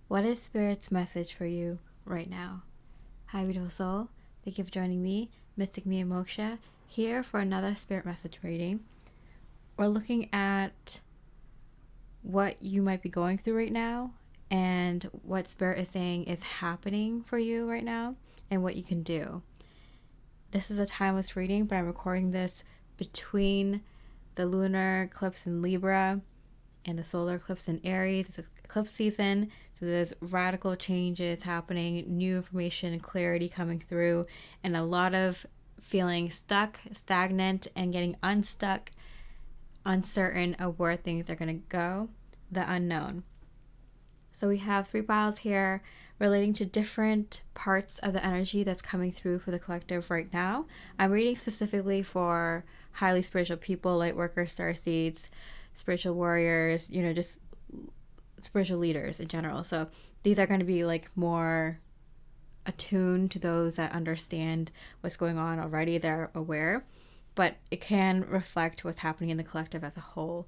What is Spirit's message for you right now? Hi, beautiful soul. Thank you for joining me, Mystic Mia Moksha, here for another Spirit message reading. We're looking at what you might be going through right now and what Spirit is saying is happening for you right now and what you can do. This is a timeless reading, but I'm recording this between the lunar eclipse in Libra and the solar eclipse in Aries. It's eclipse season, so there's radical changes happening, new information and clarity coming through, and a lot of feeling stuck, stagnant, and getting unstuck, uncertain of where things are going to go, the unknown. So we have 3 piles here relating to different parts of the energy that's coming through for the collective right now. I'm reading specifically for highly spiritual people, light workers, starseeds, spiritual warriors, just spiritual leaders in general. So these are going to be like more attuned to those that understand what's going on already. They're aware, but it can reflect what's happening in the collective as a whole.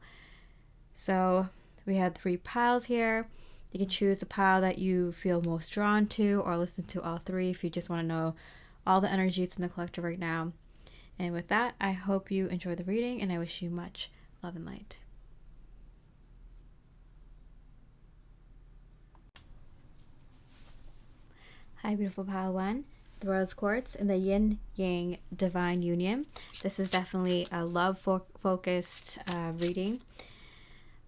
So we had 3 piles here. You can choose a pile that you feel most drawn to, or listen to all 3 if you just want to know all the energies in the collective right now. And with that, I hope you enjoy the reading, and I wish you much love and light. Hi, beautiful pile 1, the Rose Quartz and the Yin Yang Divine Union. This is definitely a love-focused reading.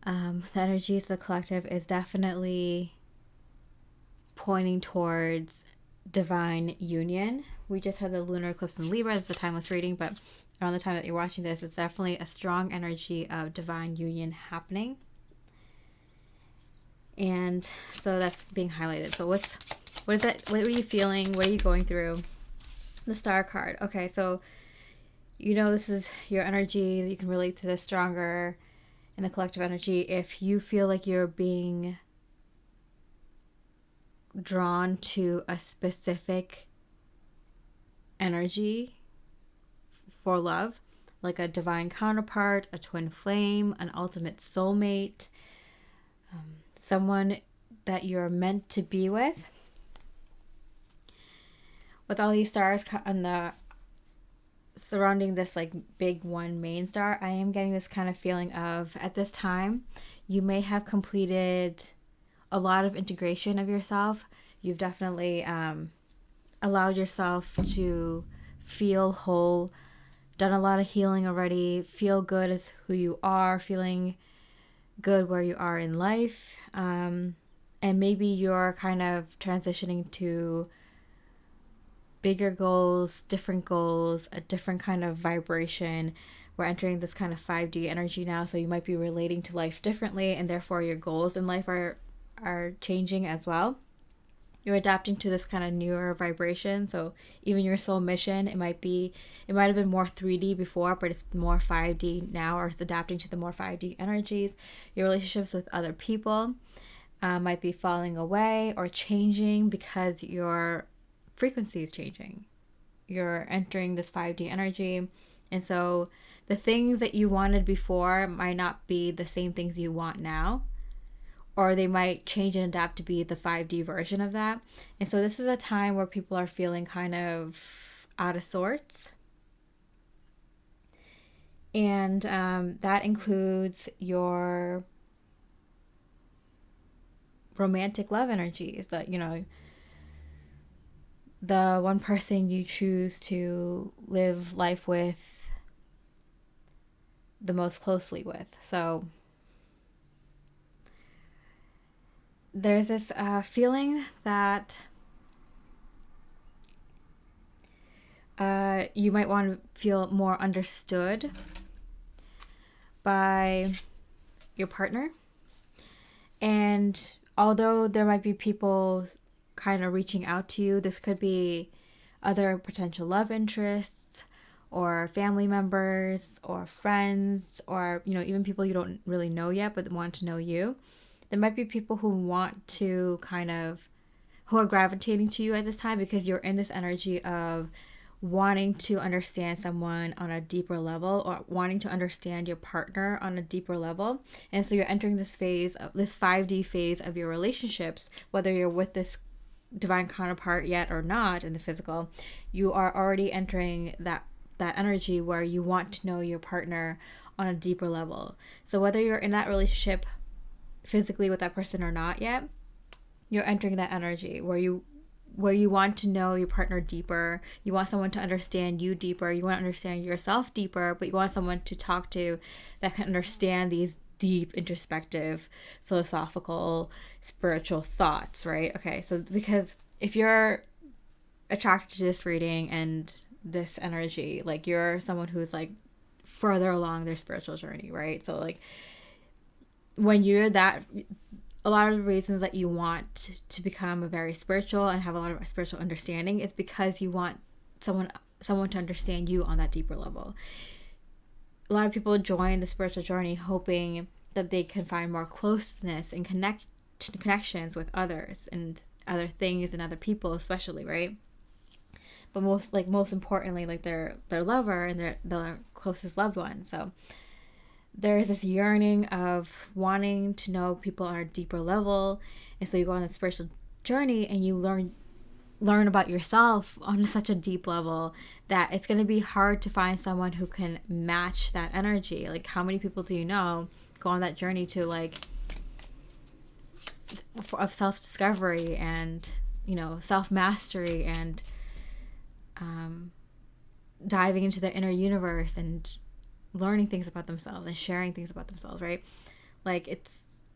The energies of the collective is definitely pointing towards divine union. We just had the lunar eclipse in Libra. It's a timeless reading, but around the time that you're watching this, it's definitely a strong energy of divine union happening. And so that's being highlighted. So what is that? What are you feeling? What are you going through? The Star card. Okay, so this is your energy. You can relate to this stronger in the collective energy if you feel like you're being drawn to a specific energy for love, like a divine counterpart, a twin flame, an ultimate soulmate, someone that you're meant to be with. With all these stars on the surrounding this like big one main star, I am getting this kind of feeling of, at this time, you may have completed a lot of integration of yourself. You've definitely allowed yourself to feel whole, done a lot of healing already, feel good as who you are, feeling good where you are in life. And maybe you're kind of transitioning to bigger goals, a different kind of vibration. We're entering this kind of 5D energy now, so you might be relating to life differently, and therefore your goals in life are changing as well. You're adapting to this kind of newer vibration, so even your soul mission, it might have been more 3D before, but it's more 5D now, or it's adapting to the more 5D energies. Your relationships with other people might be falling away or changing because your frequency is changing. You're entering this 5D energy, and so the things that you wanted before might not be the same things you want now, or they might change and adapt to be the 5D version of that. And so this is a time where people are feeling kind of out of sorts, and that includes your romantic love energies, that the one person you choose to live life with the most closely with. So there's this feeling that you might want to feel more understood by your partner. And although there might be people kind of reaching out to you, this could be other potential love interests or family members or friends, or even people you don't really know yet but want to know you. There might be people who want to who are gravitating to you at this time because you're in this energy of wanting to understand someone on a deeper level, or wanting to understand your partner on a deeper level. And so you're entering this phase of this 5D phase of your relationships, whether you're with this divine counterpart yet or not in the physical. You are already entering that energy where you want to know your partner on a deeper level. So whether you're in that relationship physically with that person or not yet, you're entering that energy where you want to know your partner deeper. You want someone to understand you deeper. You want to understand yourself deeper, but you want someone to talk to that can understand these deep, introspective, philosophical, spiritual thoughts, right? Okay, so because if you're attracted to this reading and this energy, like you're someone who's like further along their spiritual journey, right? So like when you're that, a lot of the reasons that you want to become a very spiritual and have a lot of spiritual understanding is because you want someone to understand you on that deeper level. A lot of people join the spiritual journey hoping that they can find more closeness and connections with others and other things and other people, especially, right? But most importantly, like their lover and their closest loved one. So there is this yearning of wanting to know people on a deeper level, and so you go on a spiritual journey and you learn about yourself on such a deep level that it's going to be hard to find someone who can match that energy. Like, how many people do you know go on that journey to like of self-discovery and, you know, self-mastery and diving into their inner universe and learning things about themselves and sharing things about themselves, right? Like,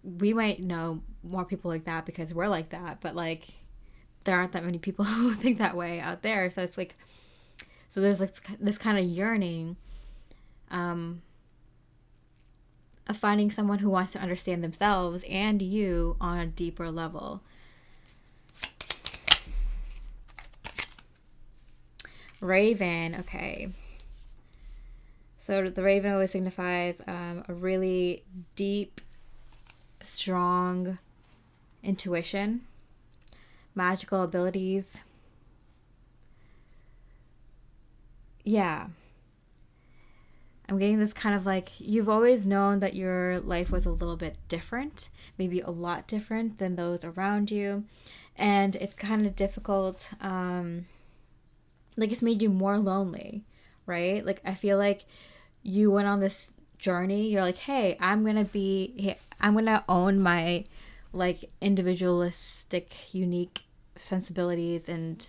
we might know more people like that because we're like that, but like there aren't that many people who think that way out there. So it's like, so there's like this kind of yearning of finding someone who wants to understand themselves and you on a deeper level. Raven, okay. So the raven always signifies a really deep, strong intuition, magical abilities. Yeah. I'm getting this kind of like, you've always known that your life was a little bit different, maybe a lot different than those around you. And it's kind of difficult. Like, it's made you more lonely, right? Like, I feel like you went on this journey. You're like, hey, I'm going to own my like individualistic, unique sensibilities and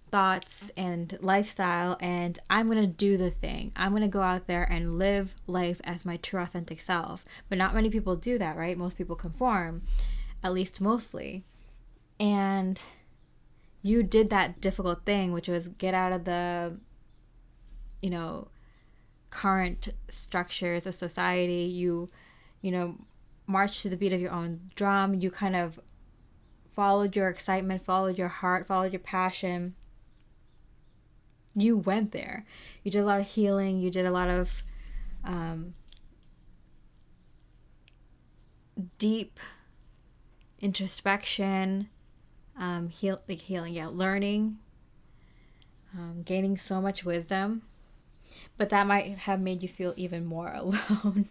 thoughts and lifestyle, and I'm going to do the thing. I'm going to go out there and live life as my true authentic self. But not many people do that, right? Most people conform, at least mostly. And you did that difficult thing, which was get out of the, you know, current structures of society. You marched to the beat of your own drum. You kind of followed your excitement, followed your heart, followed your passion. You went there. You did a lot of healing. You did a lot of deep introspection, healing, learning, gaining so much wisdom. But that might have made you feel even more alone,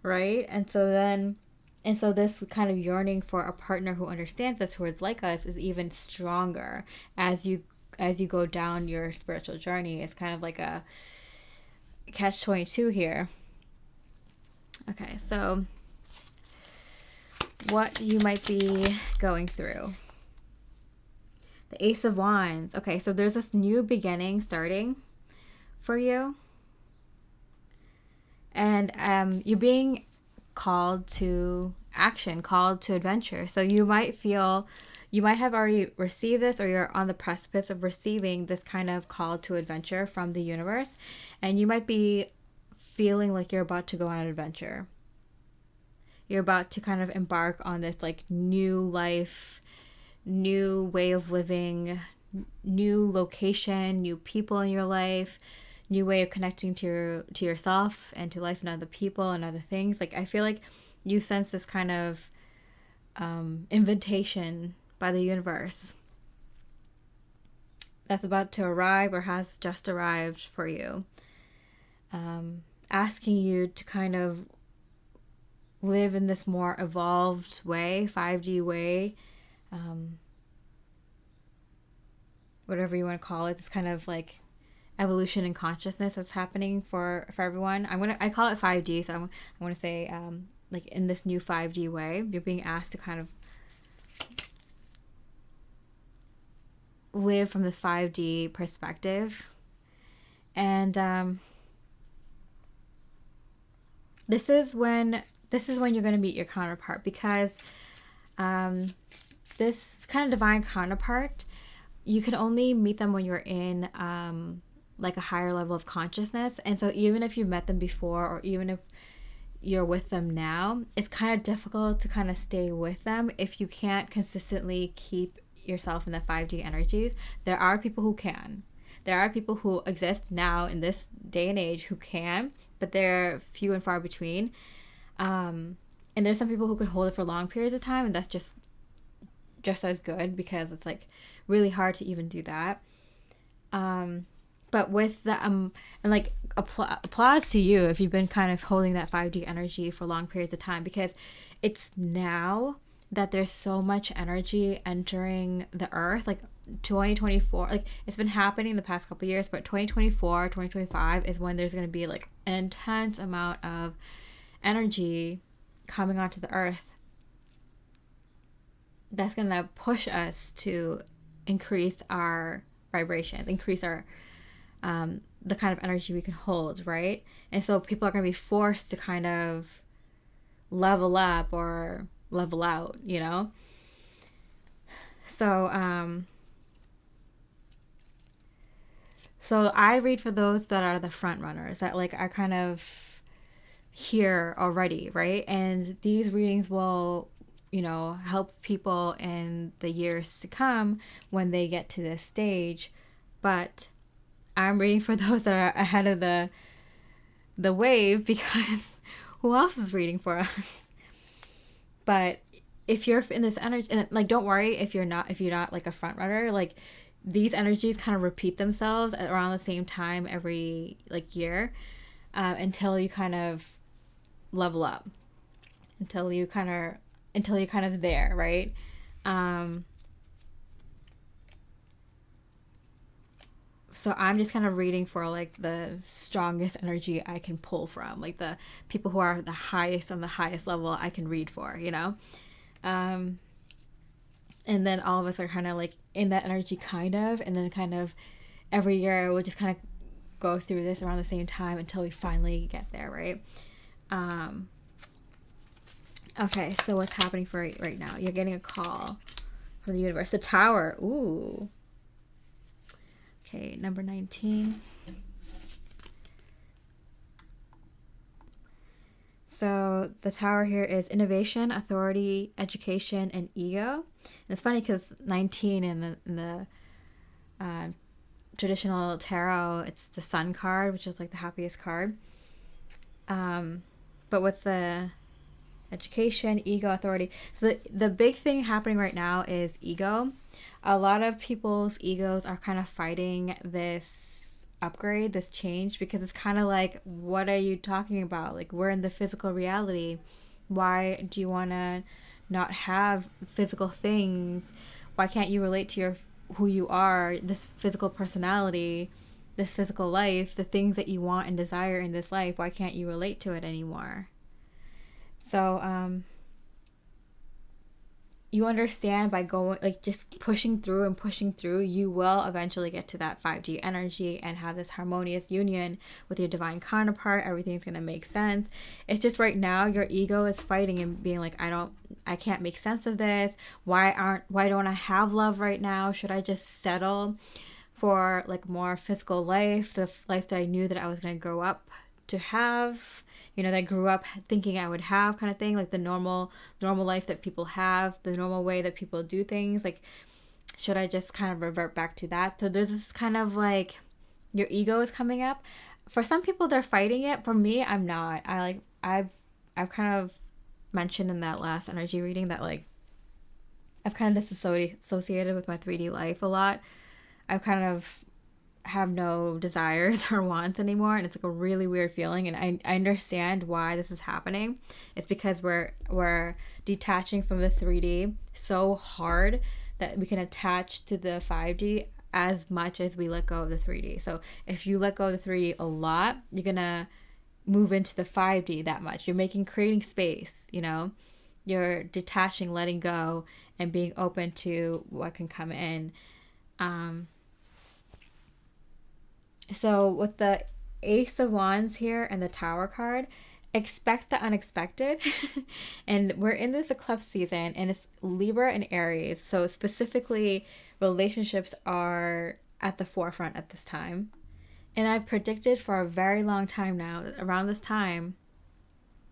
right? And so this kind of yearning for a partner who understands us, who is like us, is even stronger as you go down your spiritual journey. It's kind of like a catch-22 here. Okay, so what you might be going through. The Ace of Wands. Okay, so there's this new beginning starting for you. And you're being called to action, called to adventure. So you might have already received this, or you're on the precipice of receiving this kind of call to adventure from the universe. And you might be feeling like you're about to go on an adventure. You're about to kind of embark on this like new life, new way of living, new location, new people in your life, new way of connecting to yourself and to life and other people and other things. Like, I feel like you sense this kind of invitation by the universe. that's about to arrive or has just arrived for you. Asking you to kind of live in this more evolved way, 5D way, whatever you want to call it, this kind of like evolution in consciousness that's happening for everyone. I call it 5D, so I want to say like in this new 5D way, you're being asked to kind of live from this 5D perspective. And this is when you're going to meet your counterpart, because this kind of divine counterpart, you can only meet them when you're in like a higher level of consciousness. And so even if you've met them before, or even if you're with them now, it's kind of difficult to kind of stay with them if you can't consistently keep yourself in the 5D energies. There are people who can. There are people who exist now in this day and age who can, but they're few and far between. And there's some people who can hold it for long periods of time, and that's just as good, because it's like really hard to even do that. But with the and like applause to you if you've been kind of holding that 5D energy for long periods of time, because it's now that there's so much energy entering the earth. Like 2024, like it's been happening the past couple of years, but 2024, 2025 is when there's going to be like an intense amount of energy coming onto the earth that's going to push us to increase our vibrations, increase our the kind of energy we can hold, right? And so people are going to be forced to kind of level up or level out, you know? So I read for those that are the front runners, that like are kind of here already, right? And these readings will, you know, help people in the years to come when they get to this stage. But I'm reading for those that are ahead of the wave, because who else is reading for us? But if you're in this energy, and like, don't worry if you're not like a front runner. Like, these energies kind of repeat themselves around the same time every like year, until you kind of level up, until you're kind of there, right? So I'm just kind of reading for like the strongest energy I can pull from, like the people who are the highest on the highest level I can read for, you know? And then all of us are kind of like in that energy, kind of, and then kind of every year we'll just kind of go through this around the same time until we finally get there, right? Okay, so what's happening for right now? You're getting a call from the universe. The Tower. Ooh. Okay, number 19. So the Tower here is innovation, authority, education, and ego. And it's funny because 19 in the traditional tarot, it's the Sun card, which is like the happiest card. But with the education, ego, authority. So the big thing happening right now is ego. A lot of people's egos are kind of fighting this upgrade, this change, because it's kind of like, what are you talking about? Like, we're in the physical reality. Why do you want to not have physical things? Why can't you relate to who you are, this physical personality, this physical life, the things that you want and desire in this life? Why can't you relate to it anymore? So you understand, by going, like, just pushing through, you will eventually get to that 5D energy and have this harmonious union with your divine counterpart. Everything's going to make sense. It's just right now your ego is fighting and being like, I can't make sense of this. Why don't I have love right now? Should I just settle for like more physical life, the life that I knew that I was going to grow up to have? You know, that I grew up thinking I would have, kind of thing, like the normal life that people have, the normal way that people do things. Like, should I just kind of revert back to that? So there's this kind of like, your ego is coming up. For some people, they're fighting it. For me, I'm not. I've kind of mentioned in that last energy reading that like I've kind of disassociated with my 3D life a lot. I kind of have no desires or wants anymore, and it's like a really weird feeling. And I understand why this is happening. It's because we're detaching from the 3D so hard that we can attach to the 5D as much as we let go of the 3D. So if you let go of the 3D a lot, you're gonna move into the 5D that much. You're creating space, you know? You're detaching, letting go, and being open to what can come in. So with the Ace of Wands here and the Tower card, expect the unexpected. And we're in this eclipse season, and it's Libra and Aries. So specifically, relationships are at the forefront at this time. And I've predicted for a very long time now that around this time,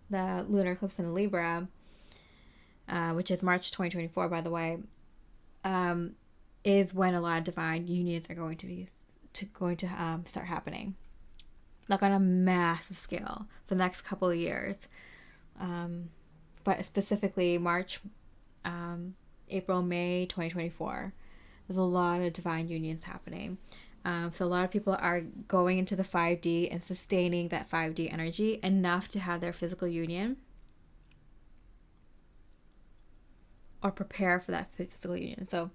the lunar eclipse in Libra, which is March 2024, by the way, is when a lot of divine unions are going to start happening, like on a massive scale for the next couple of years. But specifically March, April, May 2024, there's a lot of divine unions happening. So a lot of people are going into the 5D and sustaining that 5D energy enough to have their physical union, or prepare for that physical union. So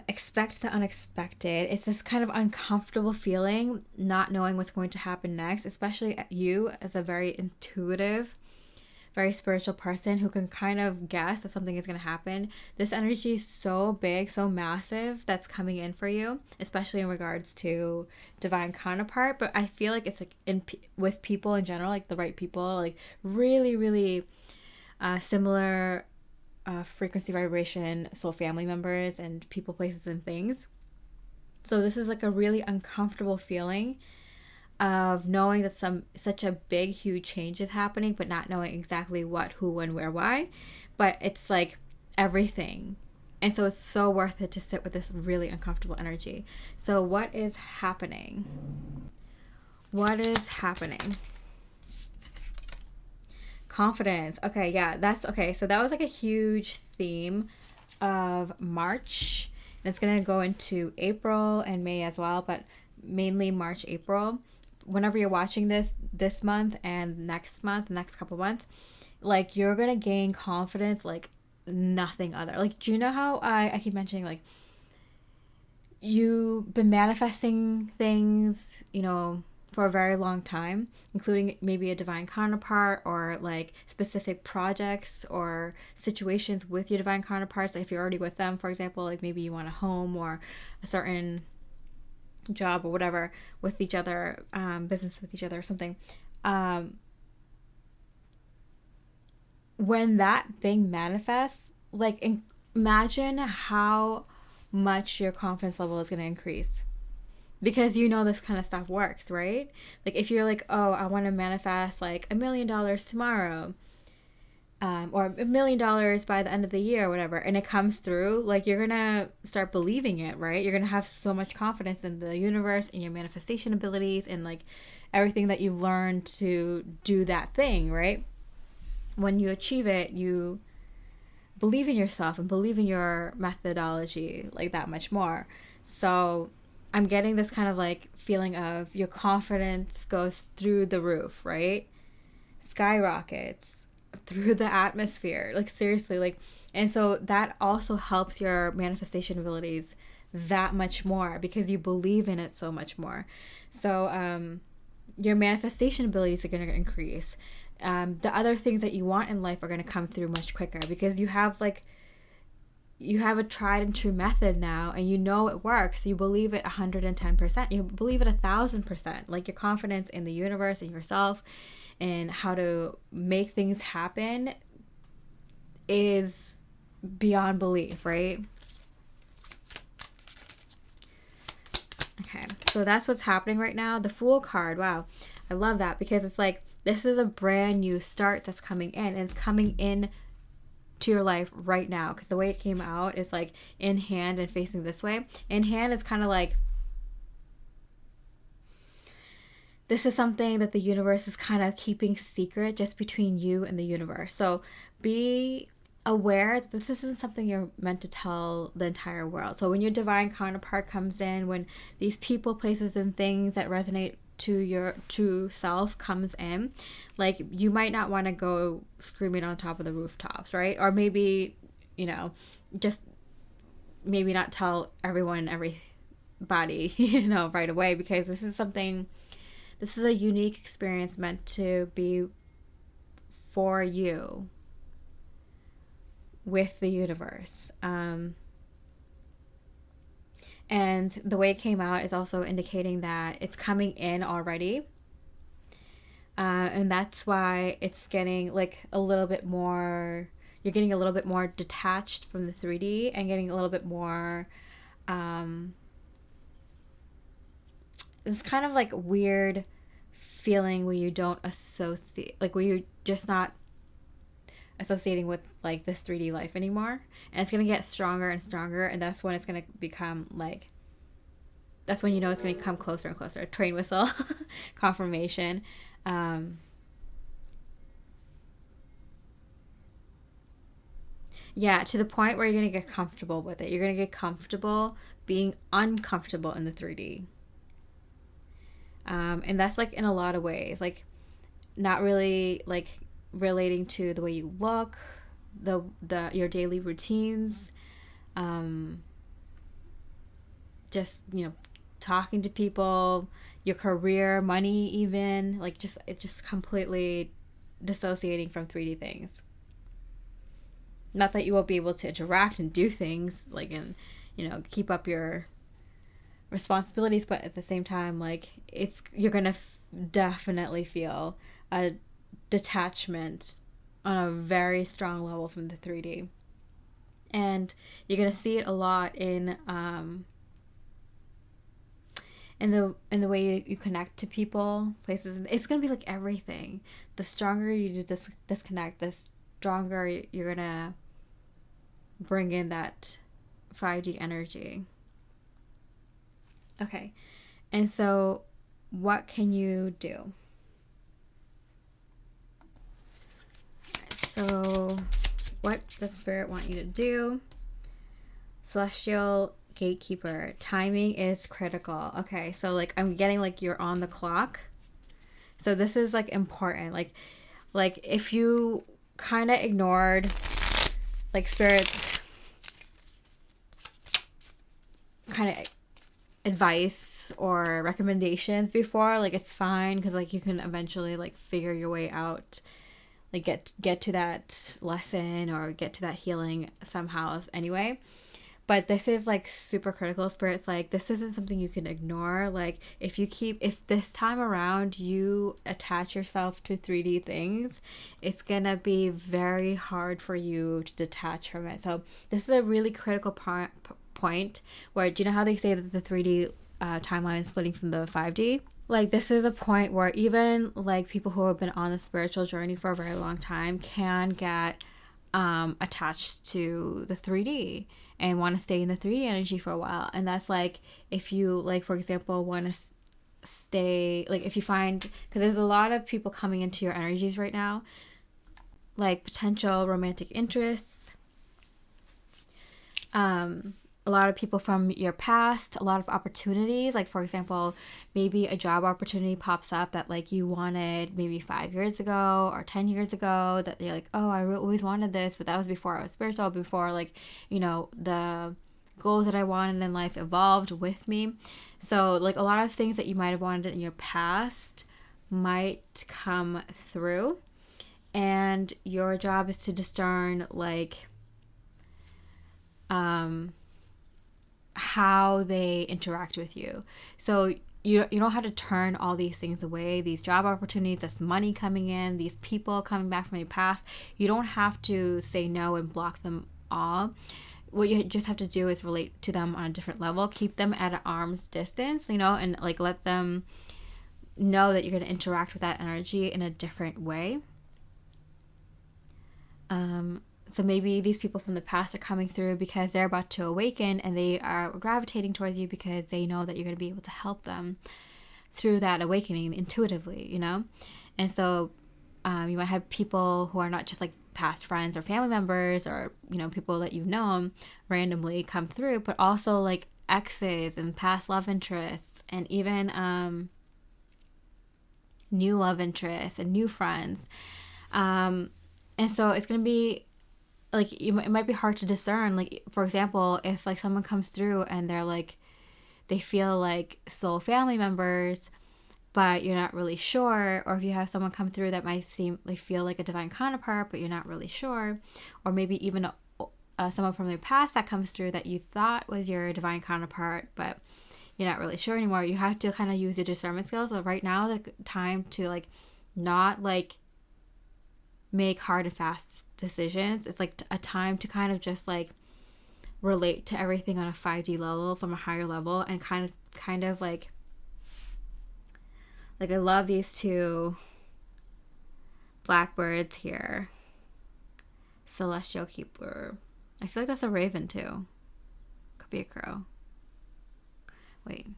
expect the unexpected. It's this kind of uncomfortable feeling, not knowing what's going to happen next, especially you as a very intuitive, very spiritual person who can kind of guess that something is going to happen. This energy is so big, so massive that's coming in for you, especially in regards to Divine Counterpart. But I feel like it's like with people in general, like the right people, like really, really similar frequency, vibration, soul family members and people, places, and things. So this is like a really uncomfortable feeling of knowing that such a big, huge change is happening, but not knowing exactly what, who, when, where, why. But it's like everything. And so it's so worth it to sit with this really uncomfortable energy. So what is happening? What is happening? Confidence. Okay, yeah, that's okay. So that was like a huge theme of March. And it's going to go into April and May as well, but mainly March, April. Whenever you're watching this month and next month, the next couple months, like you're going to gain confidence like nothing other. Like, do you know how I keep mentioning like you've been manifesting things, you know, for a very long time, including maybe a divine counterpart or like specific projects or situations with your divine counterparts. Like if you're already with them, for example, like maybe you want a home or a certain job or whatever with each other, business with each other or something. When that thing manifests, like imagine how much your confidence level is going to increase. Because you know this kind of stuff works, right? Like if you're like, oh, I want to manifest like $1 million tomorrow, or $1 million by the end of the year or whatever, and it comes through, like you're gonna start believing it, right? You're gonna have so much confidence in the universe and your manifestation abilities and like everything that you've learned to do that thing, right? When you achieve it, you believe in yourself and believe in your methodology like that much more. So I'm getting this kind of like feeling of your confidence goes through the roof, right? Skyrockets through the atmosphere, like seriously, like, and so that also helps your manifestation abilities that much more because you believe in it so much more. So your manifestation abilities are going to increase. The other things that you want in life are going to come through much quicker because you have a tried and true method now and you know it works. You believe it 110%. You believe it 1,000%. Like your confidence in the universe and yourself and how to make things happen is beyond belief, right? Okay, so that's what's happening right now. The Fool card, wow, I love that because it's like this is a brand new start that's coming in, and it's coming in to your life right now because the way it came out is like in hand and facing this way. In hand is kind of like this is something that the universe is kind of keeping secret just between you and the universe. So be aware that this isn't something you're meant to tell the entire world. So when your divine counterpart comes in, when these people, places, and things that resonate to your true self comes in, like, you might not want to go screaming on top of the rooftops, right? Or maybe, just maybe not tell everybody, right away, because this is a unique experience meant to be for you with the universe. And the way it came out is also indicating that it's coming in already. And that's why it's getting like a little bit more, you're getting a little bit more detached from the 3D and getting a little bit more, it's kind of like weird feeling where you don't associate, like where you're just not associating with like this 3D life anymore, and it's gonna get stronger and stronger, and that's when it's gonna become like, that's when it's gonna come closer and closer. Train whistle confirmation. Yeah, to the point where you're gonna get comfortable with it. You're gonna get comfortable being uncomfortable in the 3D. And that's like in a lot of ways, like not really like relating to the way you look, your daily routines, just talking to people, your career, money, even like it's just completely dissociating from 3D things. Not that you won't be able to interact and do things like, and keep up your responsibilities, but at the same time, like you're gonna definitely feel a detachment on a very strong level from the 3D, and you're gonna see it a lot in the way you connect to people, places. It's gonna be like everything. The stronger you disconnect, the stronger you're gonna bring in that 5D energy. Okay, and so what can you do? So what does Spirit want you to do? Celestial Gatekeeper, timing is critical. Okay, so like I'm getting like you're on the clock. So this is like important. Like if you kind of ignored like Spirit's kind of advice or recommendations before, like it's fine, because like you can eventually like figure your way out, like get to that lesson or get to that healing somehow anyway. But this is like super critical. Spirit's like, this isn't something you can ignore. Like if this time around you attach yourself to 3D things, it's gonna be very hard for you to detach from it. So this is a really critical point where, do you know how they say that the 3D timeline is splitting from the 5D? Like this is a point where even like people who have been on the spiritual journey for a very long time can get attached to the 3D and want to stay in the 3D energy for a while. And that's like, if you like, for example, want to stay, like if you find, because there's a lot of people coming into your energies right now, like potential romantic interests, a lot of people from your past, a lot of opportunities. Like for example, maybe a job opportunity pops up that like you wanted maybe 5 years ago or 10 years ago, that you're like, oh, I always wanted this, but that was before I was spiritual, before like, the goals that I wanted in life evolved with me. So like a lot of things that you might have wanted in your past might come through, and your job is to discern like how they interact with you. So you don't have to turn all these things away, these job opportunities, this money coming in, these people coming back from your past. You don't have to say no and block them all. What you just have to do is relate to them on a different level, keep them at an arm's distance, and like let them know that you're going to interact with that energy in a different way. So maybe these people from the past are coming through because they're about to awaken, and they are gravitating towards you because they know that you're going to be able to help them through that awakening intuitively, And so you might have people who are not just like past friends or family members, or, you know, people that you've known randomly come through, but also like exes and past love interests, and even new love interests and new friends. And so it's going to be like, it might be hard to discern. Like, for example, if like someone comes through and they're like, they feel like soul family members, but you're not really sure, or if you have someone come through that might seem like feel like a divine counterpart, but you're not really sure, or maybe even someone from your past that comes through that you thought was your divine counterpart, but you're not really sure anymore. You have to kind of use your discernment skills. So right now, the time to like not like make hard and fast decisions. It's like a time to kind of just like relate to everything on a 5D level, from a higher level, and kind of like I love these two blackbirds here. Celestial keeper. I feel like that's a raven too. Could be a crow. Wait.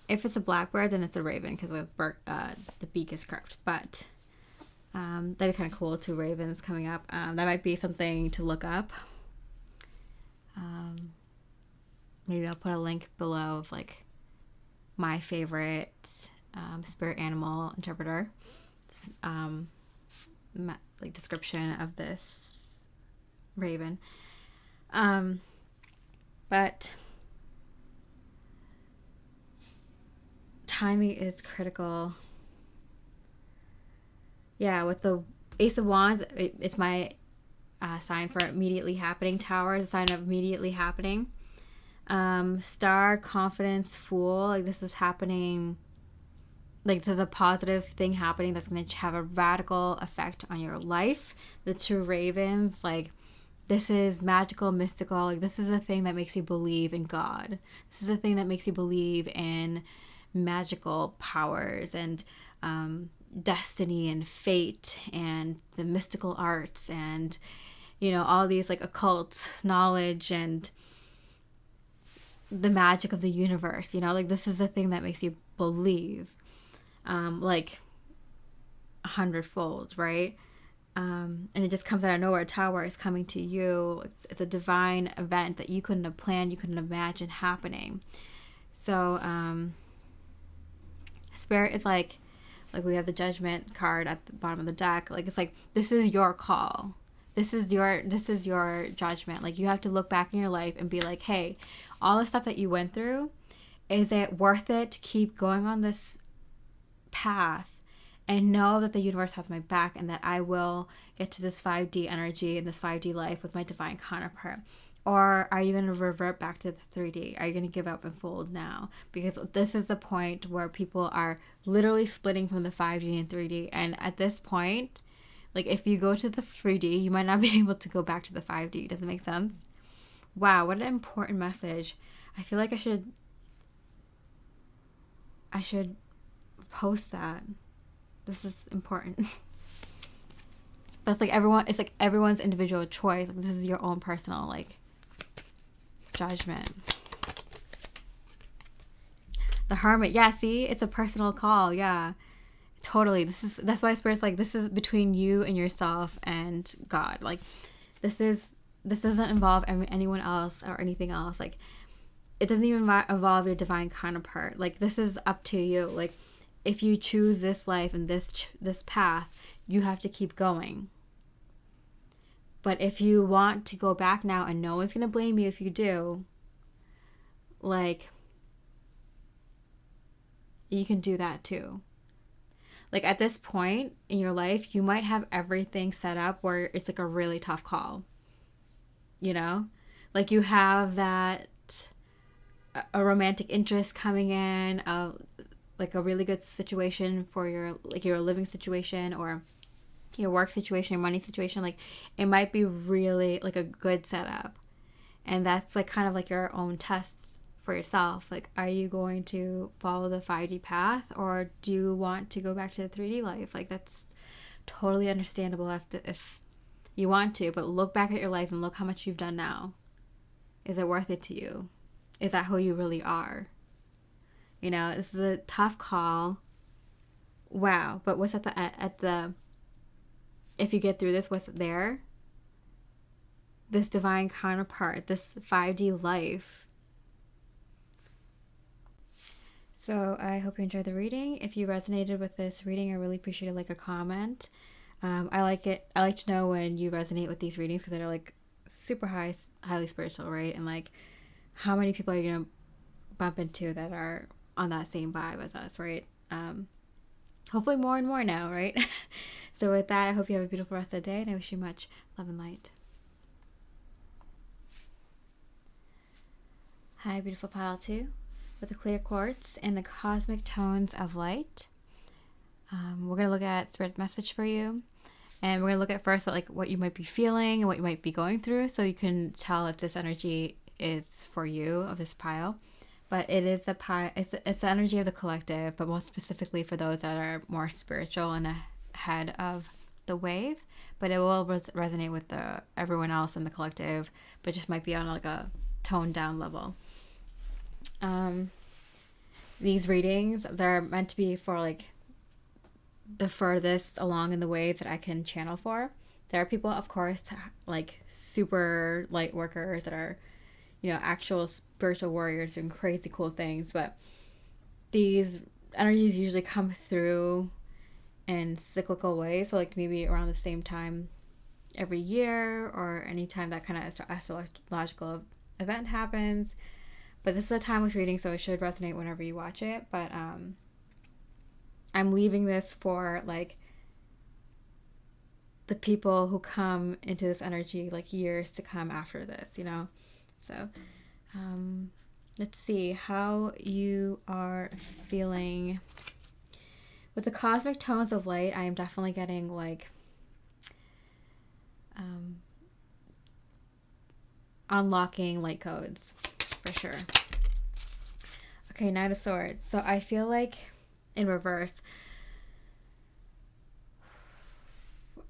If it's a blackbird, then it's a raven, because the beak is curved. But that'd be kind of cool. 2 ravens coming up. That might be something to look up. Maybe I'll put a link below of like my favorite spirit animal interpreter, like description of this raven. But timing is critical. Yeah, with the Ace of Wands, it's my sign for immediately happening. Tower is a sign of immediately happening. Star, confidence, Fool, like this is happening, like this is a positive thing happening that's going to have a radical effect on your life. The 2 ravens, like this is magical, mystical, like this is a thing that makes you believe in God. This is a thing that makes you believe in magical powers and destiny and fate and the mystical arts and, you know, all these like occult knowledge and the magic of the universe, you know, like this is the thing that makes you believe, like 100-fold, right? And it just comes out of nowhere. Tower is coming to you. It's a divine event that you couldn't have planned, you couldn't imagine happening. So Spirit is like we have the Judgment card at the bottom of the deck. Like it's like, this is your call. This is your judgment. Like you have to look back in your life and be like, hey, all the stuff that you went through, is it worth it to keep going on this path and know that the universe has my back and that I will get to this 5D energy and this 5D life with my divine counterpart? Or are you going to revert back to the 3D? Are you going to give up and fold now? Because this is the point where people are literally splitting from the 5D and 3D. And at this point, like if you go to the 3D, you might not be able to go back to the 5D. Does it make sense? Wow, what an important message. I feel like I should post that. This is important. But it's like everyone's individual choice. Like, this is your own personal like judgment. The Hermit. Yeah, see? It's a personal call. Yeah. Totally. That's why Spirit's like, this is between you and yourself and God. Like this doesn't involve anyone else or anything else. Like it doesn't even involve your divine counterpart. Like this is up to you. Like if you choose this life and this path, you have to keep going. But if you want to go back now, and no one's going to blame you if you do, like, you can do that too. Like at this point in your life, you might have everything set up where it's like a really tough call. You know? Like you have that, a romantic interest coming in, like a really good situation for your living situation or your work situation, your money situation. Like it might be really like a good setup, and that's like kind of like your own test for yourself. Like, are you going to follow the 5D path, or do you want to go back to the 3D life? Like that's totally understandable if you want to, but look back at your life and look how much you've done now. Is it worth it to you? Is that who you really are? You know, this is a tough call. Wow. But what's at the if you get through this, what's there? This divine counterpart, this 5D life. So I hope you enjoyed the reading. If you resonated with this reading, I really appreciate it, like a comment. I like it. I like to know when you resonate with these readings, because they're like super highly spiritual, right? And like, how many people are you gonna bump into that are on that same vibe as us, right? Hopefully more and more now, right? So with that, I hope you have a beautiful rest of the day, and I wish you much love and light. Hi, beautiful pile 2, with the clear quartz and the cosmic tones of light. We're going to look at Spirit's message for you. And we're going to look at first at like what you might be feeling and what you might be going through, so you can tell if this energy is for you, of this pile. But it is it's the energy of the collective, but most specifically for those that are more spiritual and ahead of the wave. But it will resonate with everyone else in the collective, but just might be on like a toned down level. These readings, they're meant to be for like the furthest along in the wave that I can channel for. There are people, of course, like super light workers that are, you know, actual spiritual warriors doing crazy cool things, but these energies usually come through in cyclical ways. So like maybe around the same time every year, or anytime that kind of astrological event happens. But this is a timeless reading, so it should resonate whenever you watch it. But I'm leaving this for like the people who come into this energy like years to come after this, you know? So let's see how you are feeling. With the cosmic tones of light, I am definitely getting like unlocking light codes for sure. Okay, Knight of Swords. So I feel like in reverse,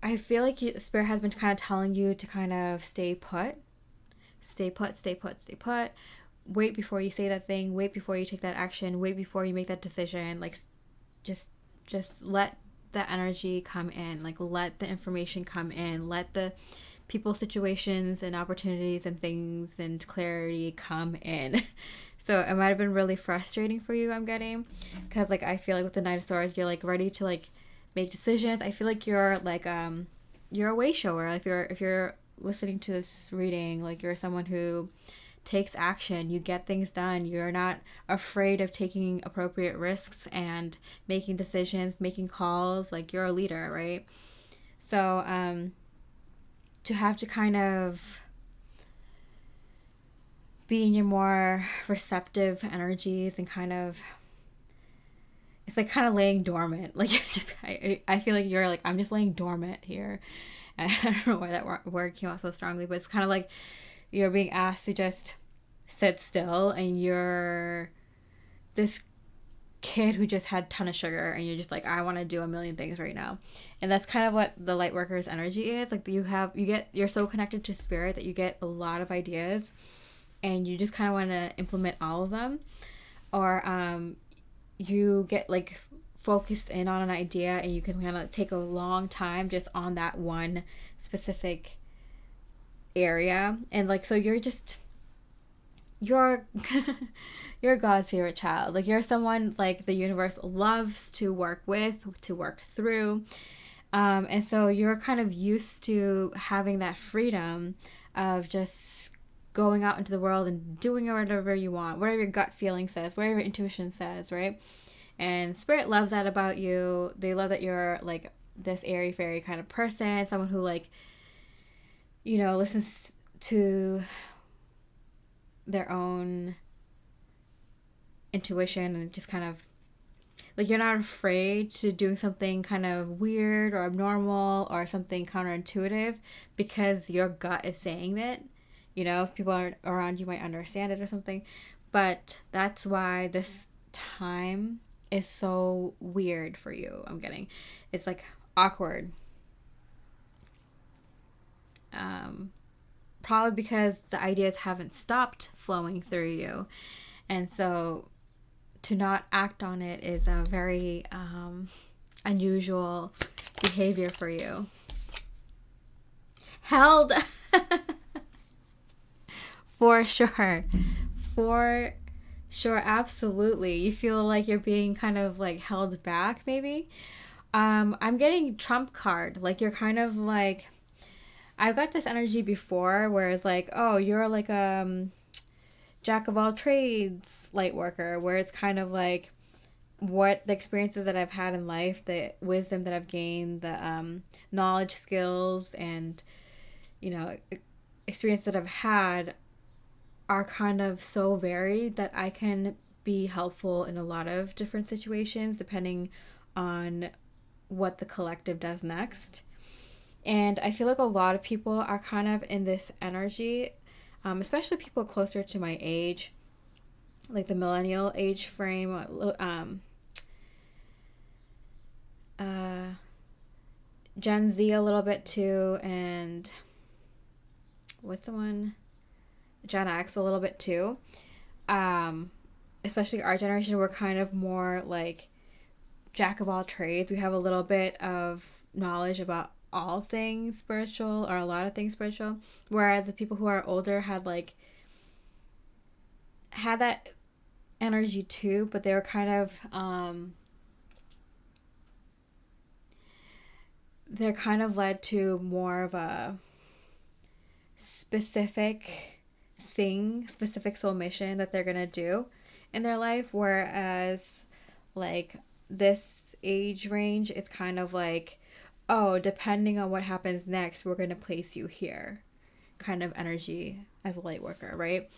I feel like Spirit has been kind of telling you to kind of stay put. Stay put, stay put, stay put. Wait before you say that thing. Wait before you take that action. Wait before you make that decision. Like, just let the energy come in. Like, let the information come in. Let the people, situations, and opportunities and things and clarity come in. So it might have been really frustrating for you, I'm getting. Because, like, I feel like with the Knight of Swords, you're, like, ready to, like, make decisions. I feel like you're, like, you're a way shower. If you're listening to this reading, like, you're someone who takes action. You get things done. You're not afraid of taking appropriate risks and making decisions, making calls. Like, you're a leader, right? So to have to kind of be in your more receptive energies and kind of, it's like kind of laying dormant. Like, you're just, I feel like you're like, I'm just laying dormant here. I don't know why that word came out so strongly, but it's kind of like you're being asked to just sit still, and you're this kid who just had a ton of sugar, and you're just like, I want to do a million things right now. And that's kind of what the light worker's energy is. Like, you're so connected to Spirit that you get a lot of ideas, and you just kind of want to implement all of them. Or you get like focused in on an idea, and you can kind of take a long time just on that one specific area. And like, so you're God's favorite child. Like, you're someone like the universe loves to work with, to work through. And so you're kind of used to having that freedom of just going out into the world and doing whatever you want, whatever your gut feeling says, whatever your intuition says, right? And Spirit loves that about you. They love that you're like this airy fairy kind of person, someone who, like, you know, listens to their own intuition, and just kind of like, you're not afraid to do something kind of weird or abnormal or something counterintuitive, because your gut is saying that. You know, if people aren't around, you might understand it or something. But that's why this time is so weird for you, I'm getting. It's like awkward. Probably because the ideas haven't stopped flowing through you. And so to not act on it is a very unusual behavior for you. held. For sure. For sure, absolutely. You feel like you're being kind of like held back, maybe. I'm getting trump card. Like you're kind of like, I've got this energy before where it's like, oh, you're like jack of all trades light worker, where it's kind of like what the experiences that I've had in life, the wisdom that I've gained, the knowledge, skills, and experience that I've had are kind of so varied that I can be helpful in a lot of different situations depending on what the collective does next. And I feel like a lot of people are kind of in this energy, especially people closer to my age, like the millennial age frame, Gen Z a little bit too, and what's the one? Gen X a little bit too. Especially our generation, we're kind of more like jack of all trades. We have a little bit of knowledge about all things spiritual, or a lot of things spiritual, whereas the people who are older had that energy too, but they were kind of they're kind of led to more of a specific soul mission that they're gonna do in their life, whereas like this age range is kind of like, oh, depending on what happens next, we're gonna place you here kind of energy as a light worker, right?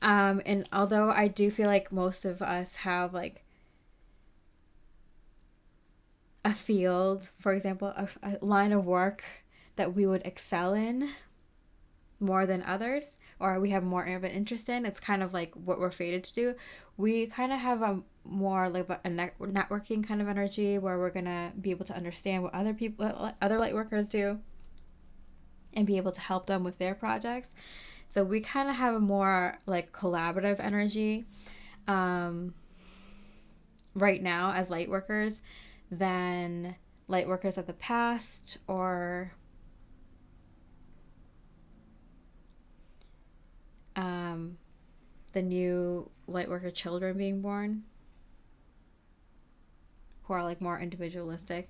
And although I do feel like most of us have like a field, for example, a line of work that we would excel in more than others, or we have more of an interest in, it's kind of like what we're fated to do. We kind of have a more like a networking kind of energy where we're gonna be able to understand what other light workers do and be able to help them with their projects. So we kind of have a more like collaborative energy right now as light workers than light workers of the past, or the new light worker children being born, who are like more individualistic.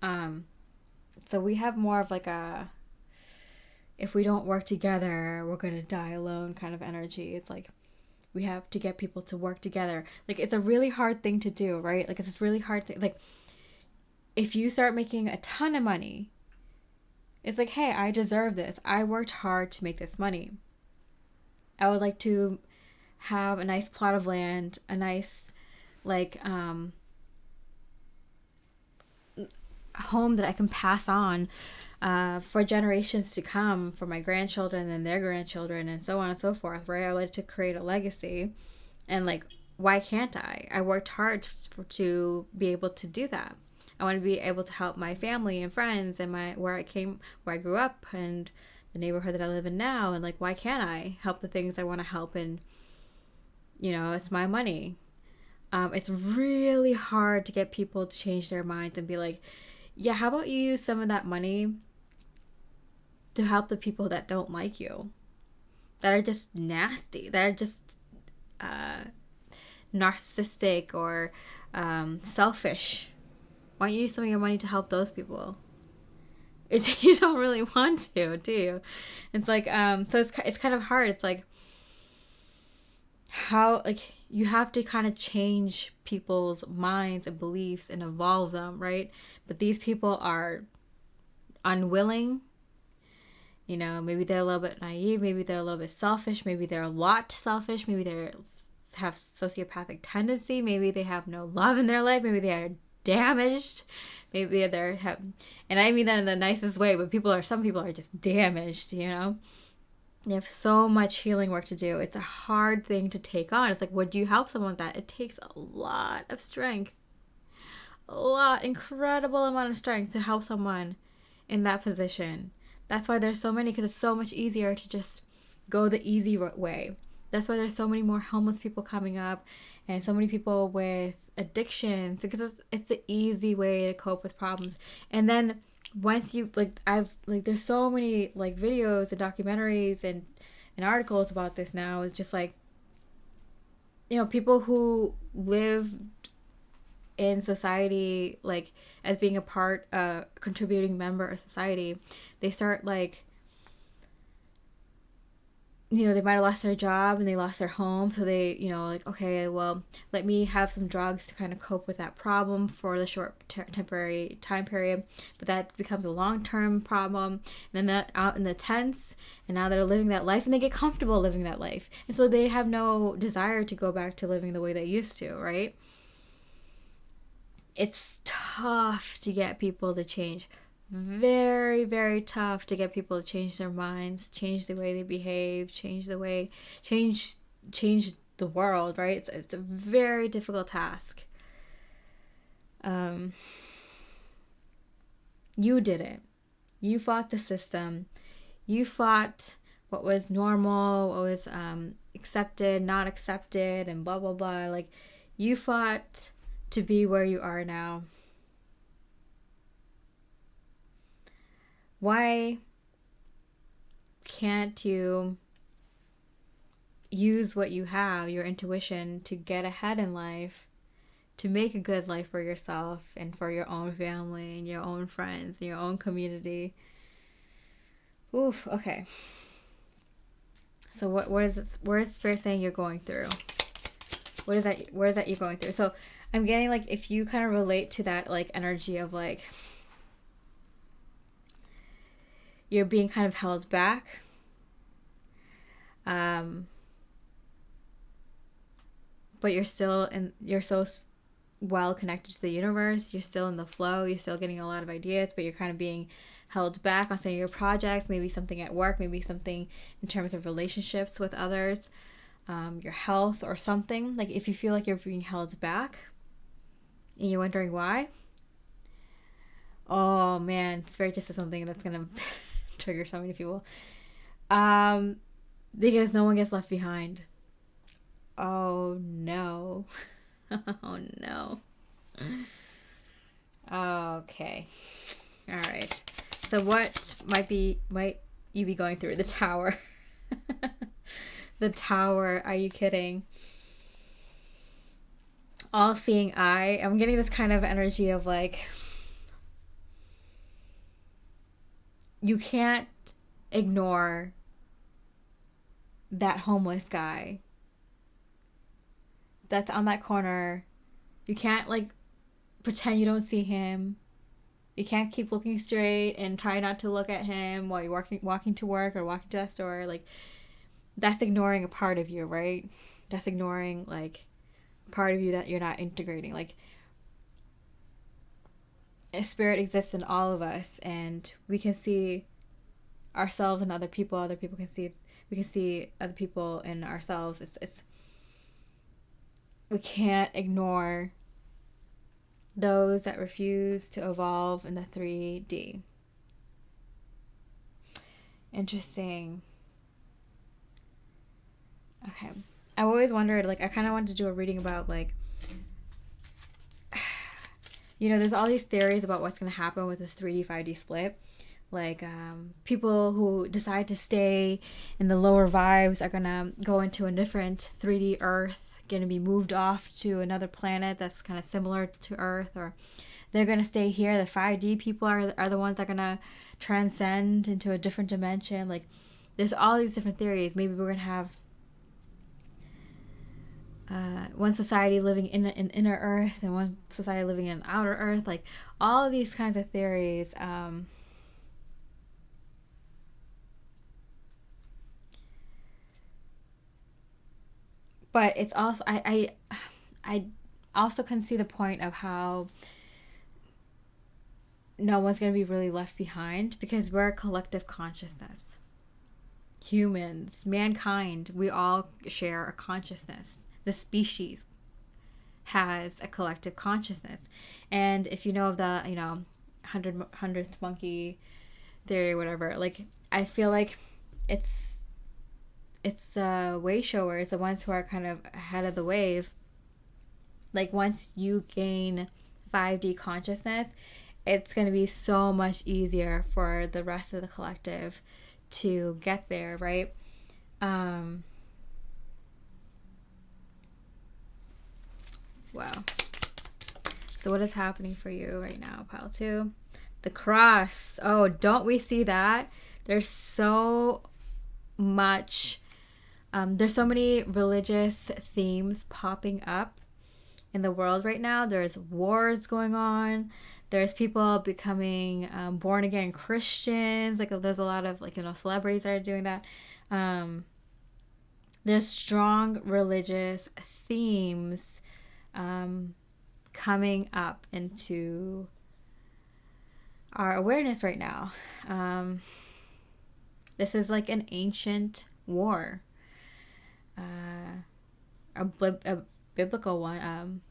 So we have more of like a, if we don't work together, we're gonna die alone kind of energy. It's like we have to get people to work together. Like it's a really hard thing to do, right? Like it's this really hard thing. Like if you start making a ton of money, it's like, hey, I deserve this. I worked hard to make this money. I would like to have a nice plot of land, a nice like home that I can pass on for generations to come, for my grandchildren and their grandchildren, and so on and so forth, right? I like to create a legacy, and like, why can't I? I worked hard to be able to do that. I want to be able to help my family and friends and where I grew up, and the neighborhood that I live in now, and like, why can't I help the things I want to help? And it's my money. It's really hard to get people to change their minds and be like, yeah, how about you use some of that money to help the people that don't like you, that are just nasty, that are just narcissistic or selfish. Why don't you use some of your money to help those people? You don't really want to, do you? It's like, so it's kind of hard. It's like, how, like, you have to kind of change people's minds and beliefs and evolve them, right? But these people are unwilling. Maybe they're a little bit naive, maybe they're a little bit selfish, maybe they're a lot selfish, maybe they have sociopathic tendency, maybe they have no love in their life, maybe they are damaged, maybe and I mean that in the nicest way, but some people are just damaged. They have so much healing work to do. It's a hard thing to take on. It's like, would you help someone with that? It takes a lot of strength, incredible amount of strength to help someone in that position. That's why there's so many, because it's so much easier to just go the easy way. That's why there's so many more homeless people coming up, and so many people with addictions, because it's the easy way to cope with problems. And then once you like, I've like, there's so many like videos and documentaries and articles about this now. It's just like, people who live in society, like as being a contributing member of society, they start like, they might have lost their job and they lost their home. So they, like, okay, well, let me have some drugs to kind of cope with that problem for the short temporary time period. But that becomes a long-term problem. And then they're out in the tents, and now they're living that life and they get comfortable living that life. And so they have no desire to go back to living the way they used to, right? It's tough to get people to change. Very, very tough to get people to change their minds, change the way they behave, change the world, right? It's a very difficult task. You did it. You fought the system. You fought what was normal, what was accepted, not accepted, and blah, blah, blah. Like, you fought to be where you are now. Why can't you use what you have, your intuition, to get ahead in life, to make a good life for yourself and for your own family and your own friends and your own community? Oof, okay. So what is this? Where is Spirit saying you're going through? Where is that you're going through? So I'm getting like, if you kind of relate to that like energy of like, you're being kind of held back. But you're so well connected to the universe. You're still in the flow. You're still getting a lot of ideas, but you're kind of being held back on some of your projects, maybe something at work, maybe something in terms of relationships with others, your health or something. Like, if you feel like you're being held back and you're wondering why, oh man, Spirit just said something that's going to trigger so many people. Because no one gets left behind. Oh no. Oh no. Okay. All right. So what might you be going through? The Tower. The Tower. Are you kidding? All-seeing eye. I'm getting this kind of energy of like, you can't ignore that homeless guy that's on that corner. You can't like pretend you don't see him. You can't keep looking straight and try not to look at him while you're walking to work or walking to that store. Like, that's ignoring a part of you, right? That's ignoring like a part of you that you're not integrating. Like, a spirit exists in all of us, and we can see ourselves in other people. We can see other people in ourselves. We can't ignore those that refuse to evolve in the 3D. Interesting. Okay. I've always wondered, like, I kind of wanted to do a reading about, like, there's all these theories about what's going to happen with this 3D, 5D split. Like, people who decide to stay in the lower vibes are going to go into a different 3D Earth, going to be moved off to another planet that's kind of similar to Earth, or they're going to stay here. The 5D people are the ones that are going to transcend into a different dimension. Like, there's all these different theories. Maybe we're going to have one society living in inner Earth and one society living in outer Earth. Like, all of these kinds of theories. But it's also, I also can see the point of how no one's going to be really left behind, because we're a collective consciousness. Humans, mankind, we all share a consciousness. The species has a collective consciousness. And if you know of the, 100th monkey theory or whatever, like, I feel like it's wave showers, the ones who are kind of ahead of the wave. Like, once you gain 5D consciousness, it's going to be so much easier for the rest of the collective to get there, right? Wow. So what is happening for you right now, pile 2? The cross. Oh, don't we see that? There's so much, there's so many religious themes popping up in the world right now. There's wars going on. There's people becoming born again Christians. Like, there's a lot of, like, celebrities that are doing that. There's strong religious themes coming up into our awareness right now. This is like an ancient war, a biblical one.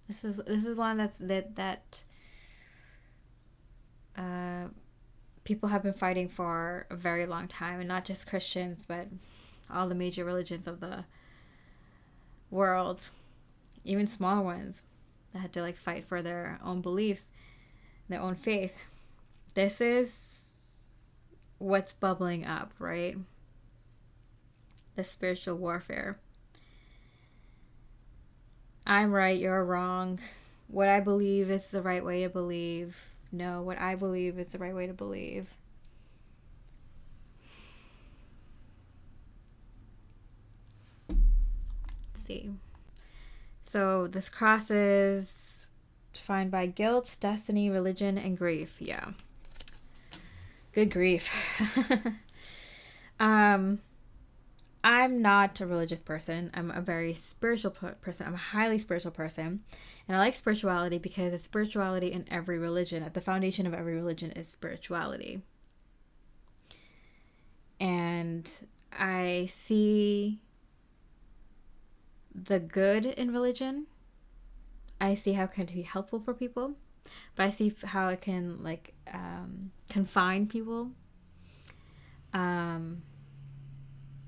This is one that people have been fighting for a very long time, and not just Christians, but all the major religions of the world, even small ones that had to like fight for their own beliefs, their own faith. This is what's bubbling up, right? The spiritual warfare. I'm right, you're wrong. What I believe is the right way to believe. No, what I believe is the right way to believe. Let's see. So this cross is defined by guilt, destiny, religion, and grief. Yeah. Good grief. I'm not a religious person. I'm a very spiritual person. I'm a highly spiritual person. And I like spirituality because it's spirituality in every religion. At the foundation of every religion is spirituality. And I see the good in religion. I see how it can be helpful for people. But I see how it can like confine people.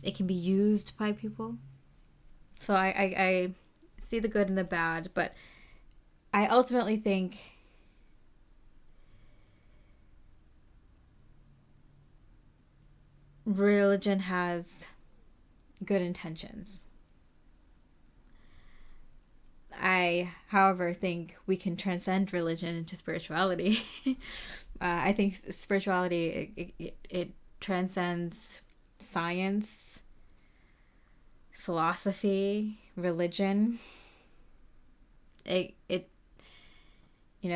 It can be used by people. So I see the good and the bad, but I ultimately think religion has good intentions. I, however, think we can transcend religion into spirituality. I think spirituality, it transcends science, philosophy, religion. It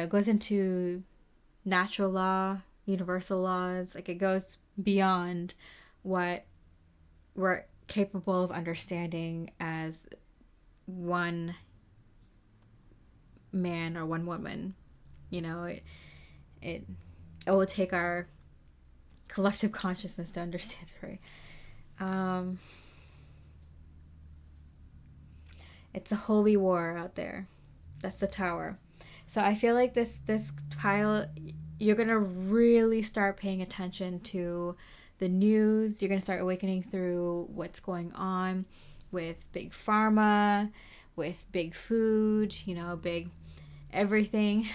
goes into natural law, universal laws. Like, it goes beyond what we're capable of understanding as one man or one woman. It will take our collective consciousness to understand it, right? It's a holy war out there. That's the tower. So I feel like this pile, you're gonna really start paying attention to the news. You're gonna start awakening through what's going on with big pharma, with big food, big everything.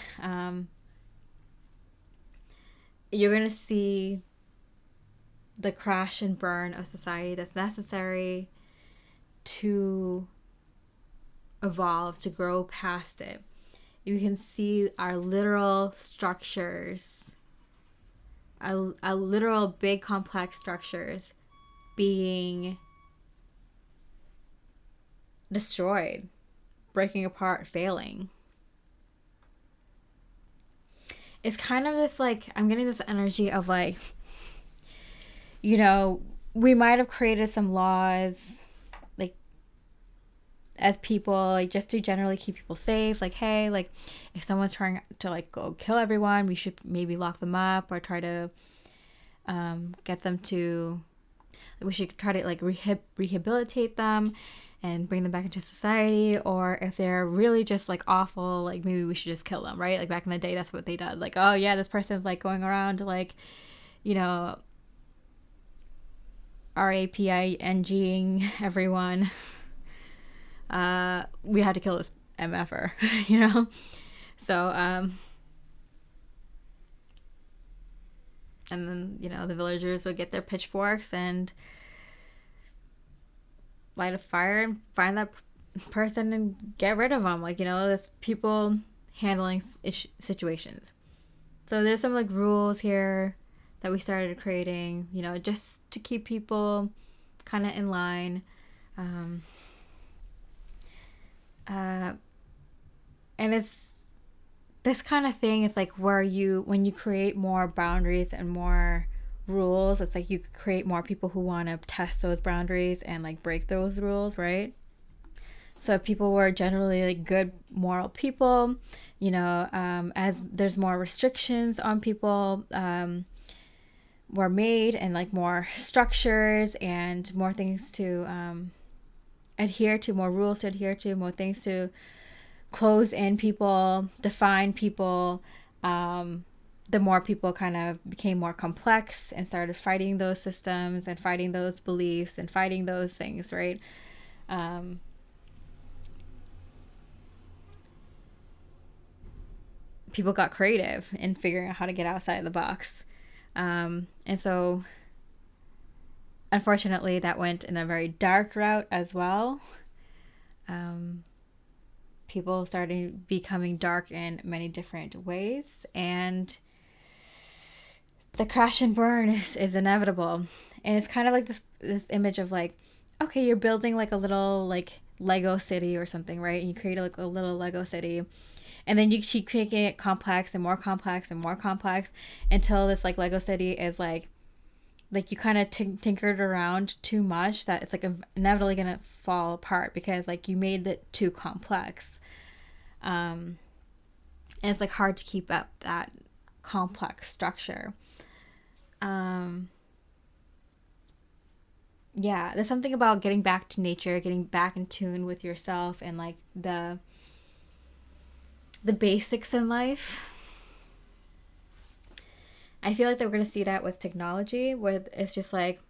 You're gonna see the crash and burn of society that's necessary to evolve, to grow past it. You can see our literal structures, our literal big complex structures being destroyed, breaking apart, failing. It's kind of this, like, I'm getting this energy of like, we might have created some laws, like, as people, like, just to generally keep people safe. Like, hey, like, if someone's trying to, like, go kill everyone, we should maybe lock them up or try to get them to, we should try to, like, rehabilitate them and bring them back into society. Or if they're really just, like, awful, like, maybe we should just kill them, right? Like, back in the day, that's what they did. Like, oh yeah, this person's, like, going around, like, raping everyone. We had to kill this MFer, So, and then, the villagers would get their pitchforks and light a fire and find that person and get rid of them. Like, there's people handling situations. So there's some like rules here that we started creating, just to keep people kind of in line. And it's this kind of thing. It's like when you create more boundaries and more rules, it's like you create more people who want to test those boundaries and like break those rules, right? So if people were generally like good moral people, as there's more restrictions on people were made, and like more structures and more things to adhere to, more rules to adhere to, more things to close in people, define people, the more people kind of became more complex and started fighting those systems and fighting those beliefs and fighting those things, right? People got creative in figuring out how to get outside the box. And so, unfortunately, that went in a very dark route as well. People started becoming dark in many different ways, and the crash and burn is inevitable. And it's kind of like this image of like, okay, you're building like a little like Lego city or something, right? And you create like a little Lego city, and then you keep making it complex and more complex and more complex until this like Lego city is like you kind of tinkered around too much that it's like inevitably gonna fall apart because like you made it too complex. And it's like hard to keep up that complex structure. Yeah, there's something about getting back to nature, getting back in tune with yourself and like the basics in life. I feel like that we're going to see that with technology, where it's just like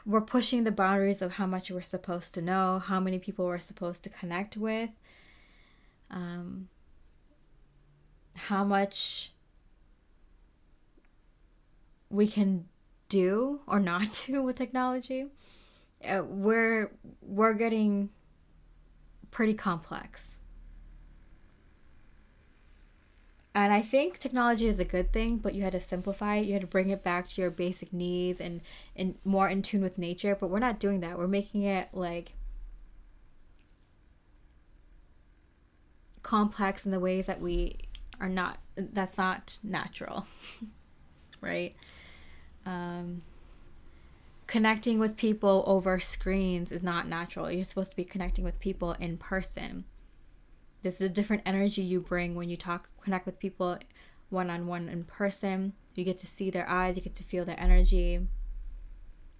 we're pushing the boundaries of how much we're supposed to know, how many people we're supposed to connect with, how much we can do or not do with technology. We're getting pretty complex. And I think technology is a good thing, but you had to simplify it. You had to bring it back to your basic needs and more in tune with nature. But we're not doing that. We're making it like complex in the ways that we are not, that's not natural, right? Connecting with people over screens is not natural. You're supposed to be connecting with people in person. There's a different energy you bring when you connect with people one-on-one in person. You get to see their eyes, you get to feel their energy.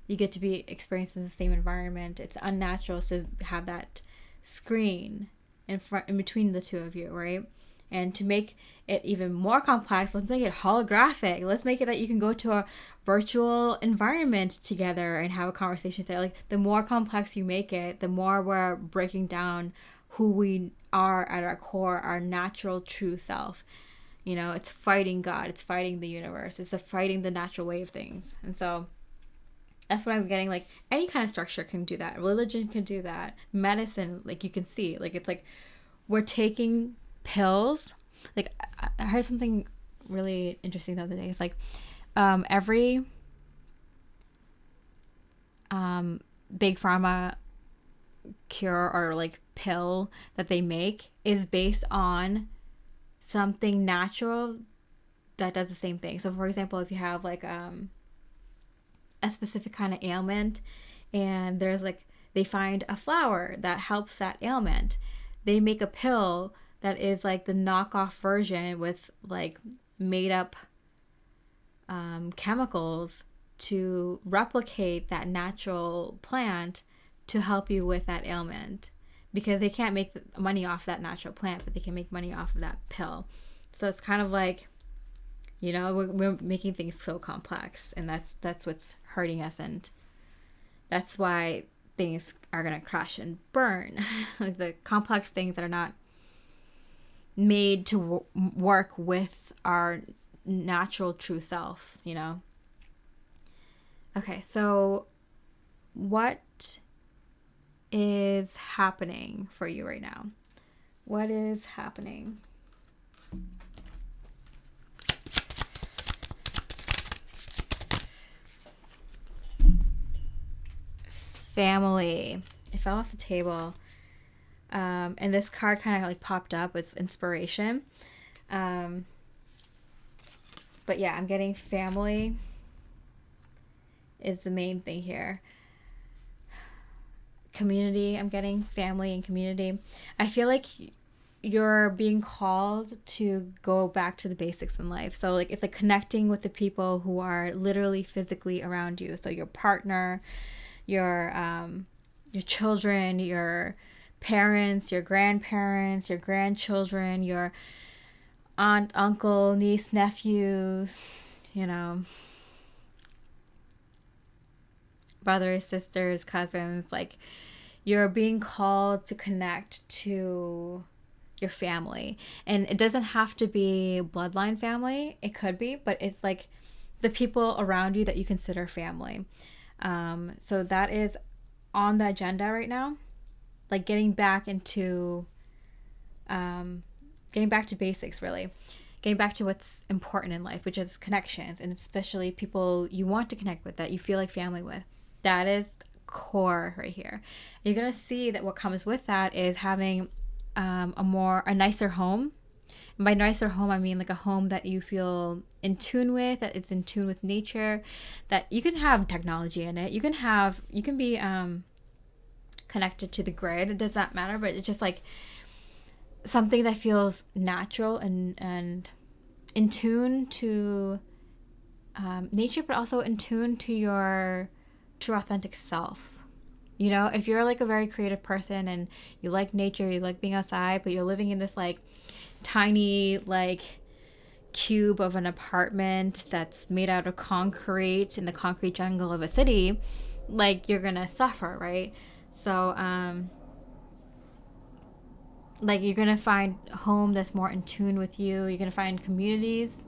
You get to be experiencing the same environment. It's unnatural to have that screen in between the two of you, right? And to make it even more complex, let's make it holographic. Let's make it that you can go to a virtual environment together and have a conversation there. Like, the more complex you make it, the more we're breaking down who we are at our core, our natural true self. It's fighting God, it's fighting the universe, it's fighting the natural way of things. And so that's what I'm getting. Like, any kind of structure can do that. Religion can do that. Medicine, like, you can see, like, it's like we're taking pills. Like, I heard something really interesting the other day. It's like every big pharma cure or like pill that they make is based on something natural that does the same thing. So for example, if you have like a specific kind of ailment, and there's like, they find a flower that helps that ailment, they make a pill that is like the knockoff version with like made up chemicals to replicate that natural plant to help you with that ailment, because they can't make money off that natural plant, but they can make money off of that pill. So it's kind of like, we're making things so complex, and that's what's hurting us, and that's why things are going to crash and burn. Like, the complex things that are not made to work with our natural true self, you know? Okay, so what is happening for you right now? What is happening? Family. It fell off the table. And this card kind of like popped up. It's inspiration. But yeah, I'm getting family is the main thing here. Community. I'm getting family and community. I feel like you're being called to go back to the basics in life. So like it's like connecting with the people who are literally physically around you. So your partner, your children, your parents, your grandparents, your grandchildren, your aunt, uncle, niece, nephews, you know, brothers, sisters, cousins. Like you're being called to connect to your family. And it doesn't have to be bloodline family. It could be, but it's like the people around you that you consider family. So that is on the agenda right now. Like getting back to basics, really. Getting back to what's important in life, which is connections, and especially people you want to connect with, that you feel like family with. That is core right here. You're going to see that what comes with that is having a nicer home. And by nicer home, I mean like a home that you feel in tune with, that it's in tune with nature, that you can have technology in it. You can be connected to the grid. It does not matter, but it's just like something that feels natural and in tune to nature, but also in tune to your true authentic self. You know, if you're like a very creative person and you like nature, you like being outside, but you're living in this like tiny like cube of an apartment that's made out of concrete in the concrete jungle of a city, like you're gonna suffer, right? So like you're gonna find a home that's more in tune with you. You're gonna find communities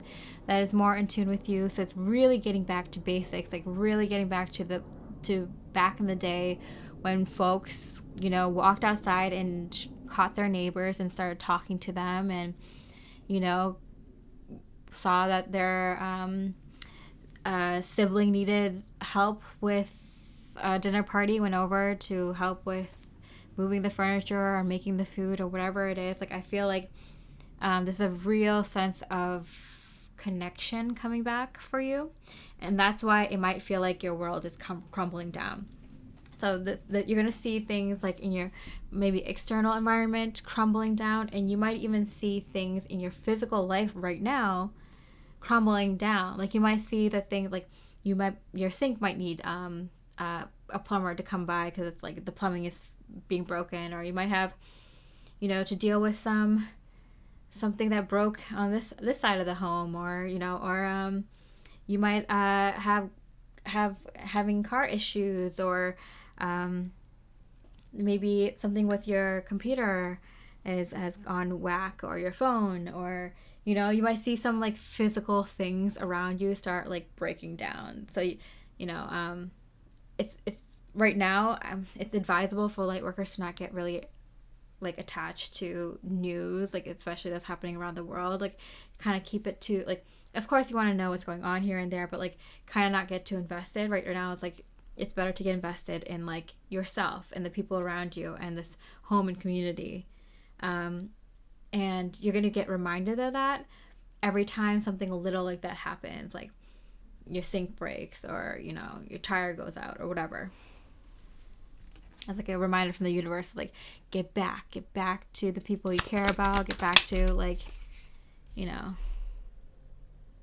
that is more in tune with you. So it's really getting back to basics, like really getting back to back in the day when folks, you know, walked outside and caught their neighbors and started talking to them, and you know, saw that their sibling needed help with a dinner party, went over to help with moving the furniture or making the food or whatever it is. Like I feel like there's a real sense of connection coming back for you, and that's why it might feel like your world is crumbling down. So that you're gonna see things like in your maybe external environment crumbling down, and you might even see things in your physical life right now crumbling down. Like you might see that things like your sink might need a plumber to come by because it's like the plumbing is being broken, or you might have, you know, to deal with something that broke on this side of the home, or you know, or you might having car issues, or maybe something with your computer has gone whack, or your phone, or you know, you might see some like physical things around you start like breaking down. So you know, it's right now it's advisable for light workers to not get really like attached to news, like especially that's happening around the world. Like kind of keep it to like, of course you want to know what's going on here and there, but like kind of not get too invested. Right now it's like it's better to get invested in like yourself and the people around you and this home and community, and you're going to get reminded of that every time something a little like that happens, like your sink breaks, or you know, your tire goes out, or whatever. It's like a reminder from the universe, like get back to the people you care about, get back to like, you know,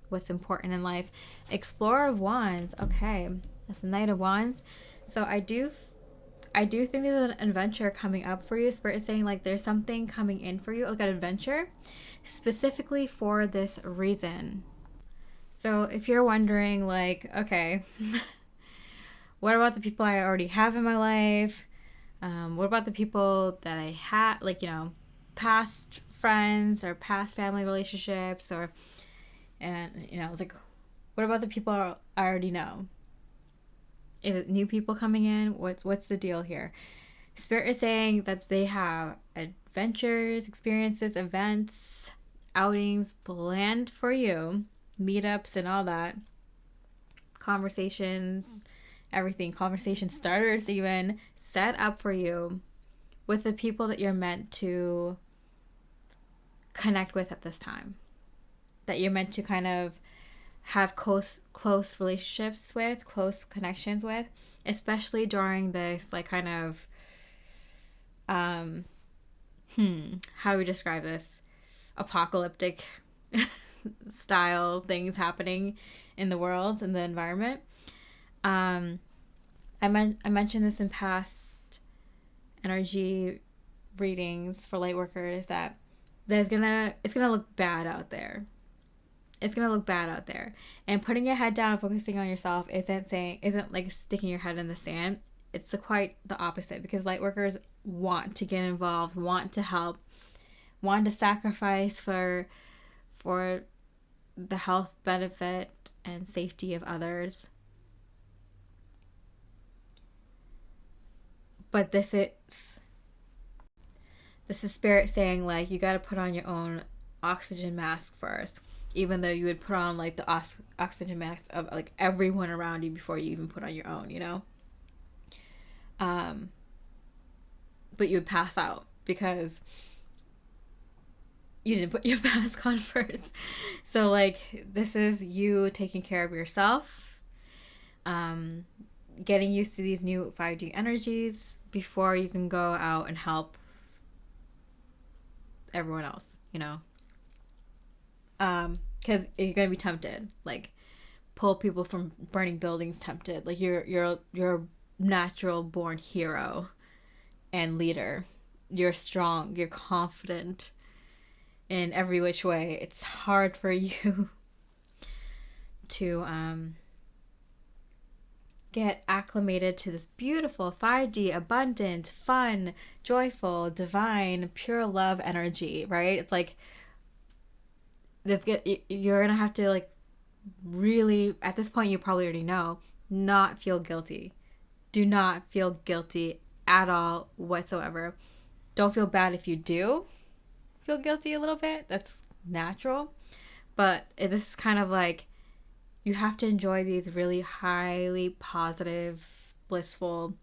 what's important in life. Explorer of Wands. Okay, that's the Knight of Wands. So I do think there's an adventure coming up for you. Spirit is saying like there's something coming in for you, like an adventure specifically for this reason. So if you're wondering like, okay, what about the people I already have in my life? What about the people that I had, like, you know, past friends or past family relationships, or, and you know, it's like, what about the people I already know? Is it new people coming in? What's the deal here? Spirit is saying that they have adventures, experiences, events, outings planned for you, meetups and all that, conversations, everything, conversation starters even set up for you with the people that you're meant to connect with at this time, that you're meant to kind of have close relationships with, close connections with, especially during this like kind of how do we describe this, apocalyptic style things happening in the world and the environment. I mentioned this in past energy readings for light workers, that it's gonna look bad out there. It's gonna look bad out there, and putting your head down and focusing on yourself isn't like sticking your head in the sand. It's quite the opposite, because light workers want to get involved, want to help, want to sacrifice for the health benefit and safety of others. But this is spirit saying, like, you got to put on your own oxygen mask first, even though you would put on like the oxygen mask of like everyone around you before you even put on your own, you know. But you would pass out because you didn't put your mask on first. So like, this is you taking care of yourself, getting used to these new 5D energies before you can go out and help everyone else, you know. Because you're gonna be tempted, like pull people from burning buildings, tempted, like you're a natural born hero and leader. You're strong, you're confident in every which way. It's hard for you to get acclimated to this beautiful 5D, abundant, fun, joyful, divine, pure love energy, right? It's like you're gonna have to, like, really, at this point you probably already know, not feel guilty. Do not feel guilty at all whatsoever. Don't feel bad if you do feel guilty a little bit. That's natural. But this is kind of like, you have to enjoy these really highly positive, blissful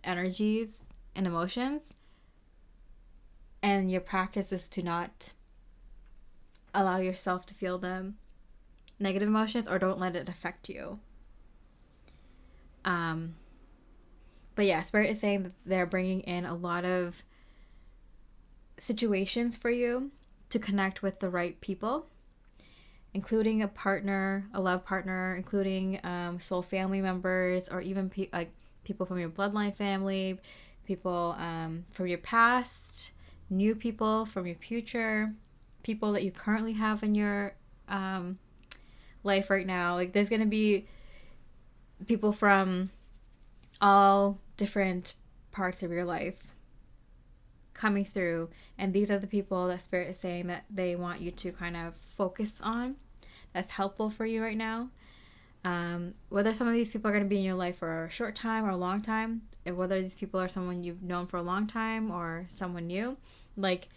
energies and emotions. And your practice is to not allow yourself to feel them negative emotions, or don't let it affect you. But yeah, Spirit is saying that they're bringing in a lot of situations for you to connect with the right people, including a partner, a love partner, including soul family members, or even people from your bloodline family, people from your past, new people from your future, people that you currently have in your life right now. Like, there's going to be people from all different parts of your life coming through, and these are the people that Spirit is saying that they want you to kind of focus on, that's helpful for you right now. Whether some of these people are going to be in your life for a short time or a long time, and whether these people are someone you've known for a long time or someone new, like,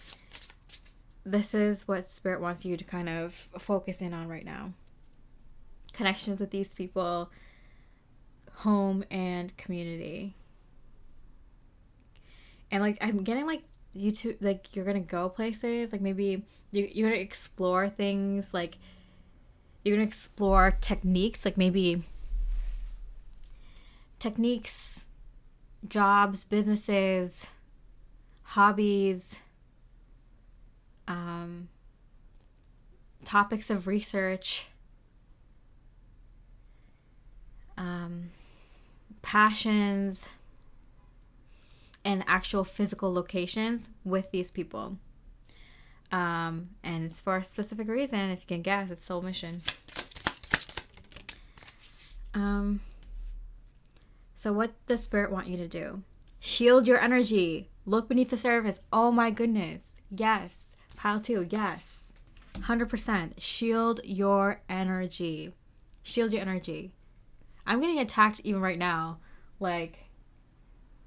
this is what Spirit wants you to kind of focus in on right now. Connections with these people, home and community. And like, I'm getting like you two, like, you're gonna go places, like maybe you're gonna explore things, like you're gonna explore techniques, like maybe techniques, jobs, businesses, hobbies, topics of research, passions, and actual physical locations with these people. And it's for a specific reason. If you can guess, it's soul mission. So what does Spirit want you to do? Shield your energy. Look beneath the surface. Oh my goodness. Yes. Pile 2, yes. 100%. Shield your energy. Shield your energy. I'm getting attacked even right now, like,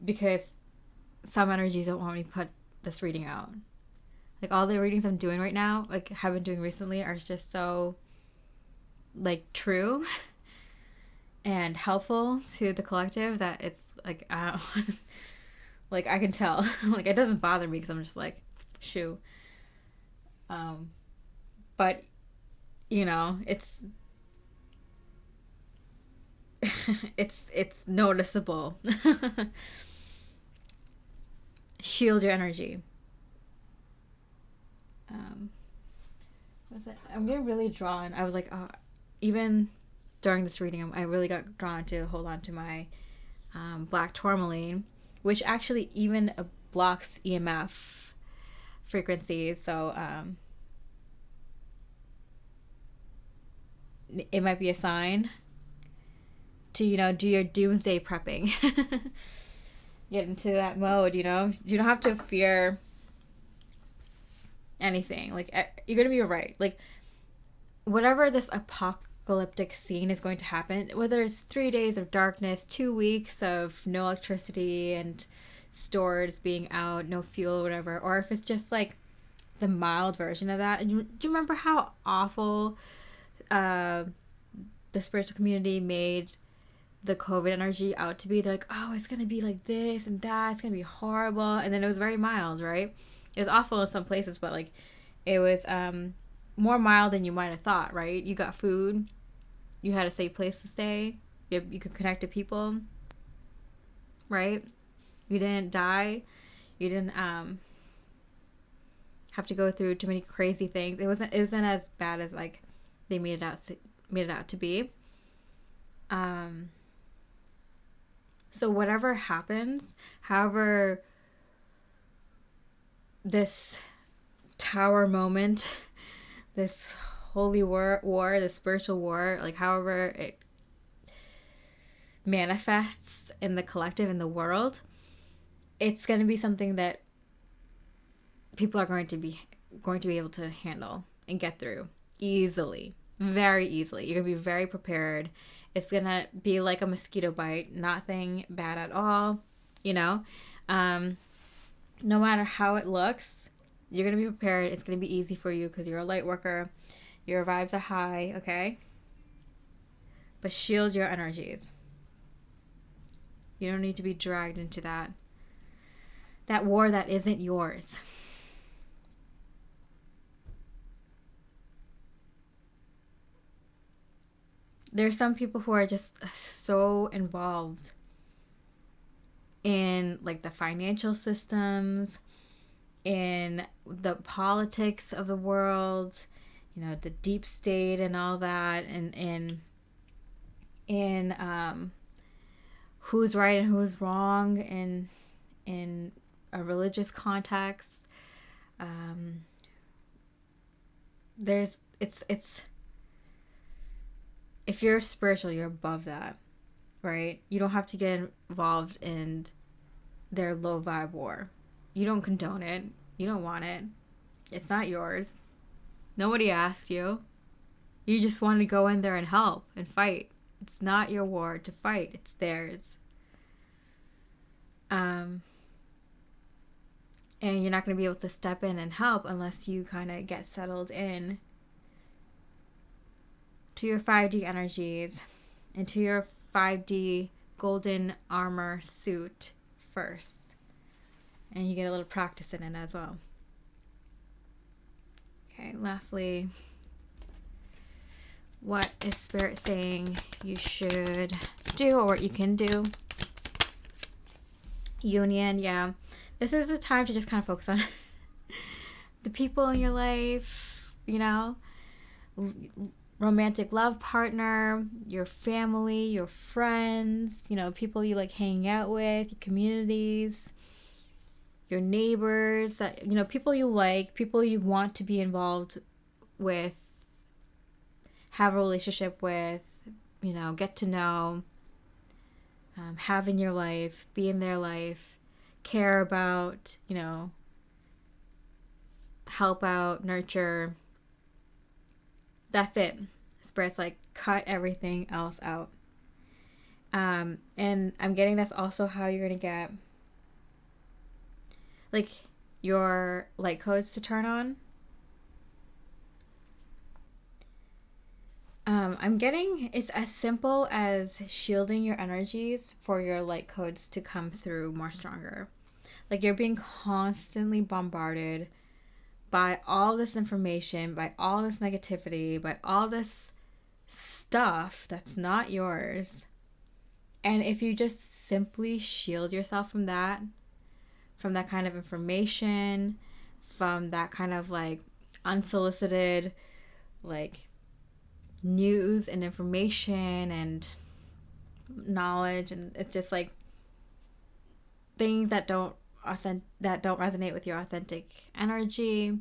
because some energies don't want me to put this reading out. Like, all the readings I'm doing right now, like, have been doing recently, are just so, like, true and helpful to the collective that it's, like, I don't like, I can tell. Like, it doesn't bother me because I'm just like, shoo. But, you know, it's it's noticeable. Shield your energy. I'm getting really drawn. I was like, oh, even during this reading, I really got drawn to hold on to my black tourmaline, which actually even blocks EMF frequencies. So it might be a sign to, you know, do your doomsday prepping. Get into that mode, you know. You don't have to fear anything. Like, you're gonna be right. Like, whatever this apocalyptic scene is going to happen, whether it's 3 days of darkness, 2 weeks of no electricity and stores being out, no fuel, whatever, or if it's just like the mild version of that. And do you remember how awful the spiritual community made the COVID energy out to be? They're like, oh, it's gonna be like this and that, it's gonna be horrible. And then it was very mild, right? It was awful in some places, but like, it was more mild than you might have thought, right? You got food, you had a safe place to stay, you could connect to people, right? You didn't die, you didn't have to go through too many crazy things. It wasn't as bad as like they made it out to be. So whatever happens, however this tower moment, this holy war, this spiritual war, like however it manifests in the collective, in the world, it's going to be something that people are going to be able to handle and get through easily, very easily. You're going to be very prepared. It's going to be like a mosquito bite, nothing bad at all, you know. No matter how it looks, you're going to be prepared. It's going to be easy for you because you're a light worker. Your vibes are high, okay? But shield your energies. You don't need to be dragged into that war that isn't yours. There's some people who are just so involved in like the financial systems, in the politics of the world, you know, the deep state and all that, and in who's right and who's wrong in a religious context. It's if you're spiritual, you're above that, right? You don't have to get involved in their low vibe war. You don't condone it. You don't want it. It's not yours. Nobody asked you. You just want to go in there and help and fight. It's not your war to fight. It's theirs. And you're not going to be able to step in and help unless you kind of get settled in to your 5D energies and to your 5D golden armor suit first. And you get a little practice in it as well. Okay, lastly, what is Spirit saying you should do or what you can do? Union, yeah. This is a time to just kind of focus on the people in your life, you know, romantic love partner, your family, your friends, you know, people you like hanging out with, your communities, your neighbors, you know, people you like, people you want to be involved with, have a relationship with, you know, get to know, have in your life, be in their life, care about, you know, help out, nurture. That's it. Spirit's like, cut everything else out. And I'm getting that's also how you're going to get like your light codes to turn on. I'm getting it's as simple as shielding your energies for your light codes to come through more stronger. Like you're being constantly bombarded by all this information, by all this negativity, by all this stuff that's not yours. And if you just simply shield yourself from that kind of information, from that kind of like unsolicited like news and information and knowledge, and it's just like things that don't resonate with your authentic energy,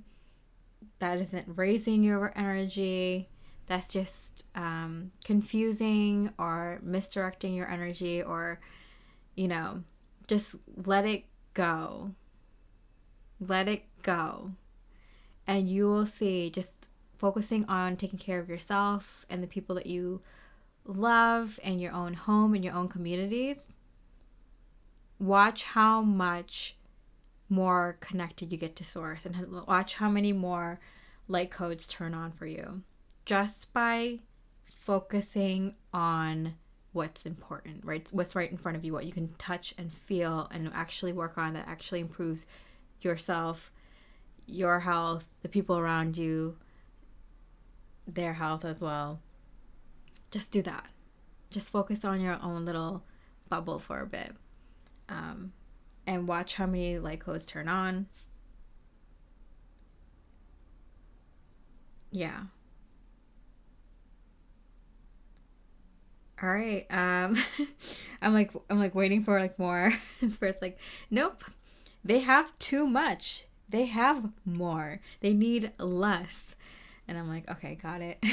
that isn't raising your energy, that's just confusing or misdirecting your energy, or just let it go. Let it go. And you will see, just focusing on taking care of yourself and the people that you love and your own home and your own communities. Watch how much more connected you get to source, and watch how many more light codes turn on for you just by focusing on what's important, right? What's right in front of you, what you can touch and feel and actually work on, that actually improves yourself, your health, the people around you, their health as well. Just do that. Just focus on your own little bubble for a bit. And watch how many light codes turn on. Yeah. All right. I'm like waiting for like more. Spirit's like, nope. They have too much. They have more. They need less. And I'm like, okay, got it.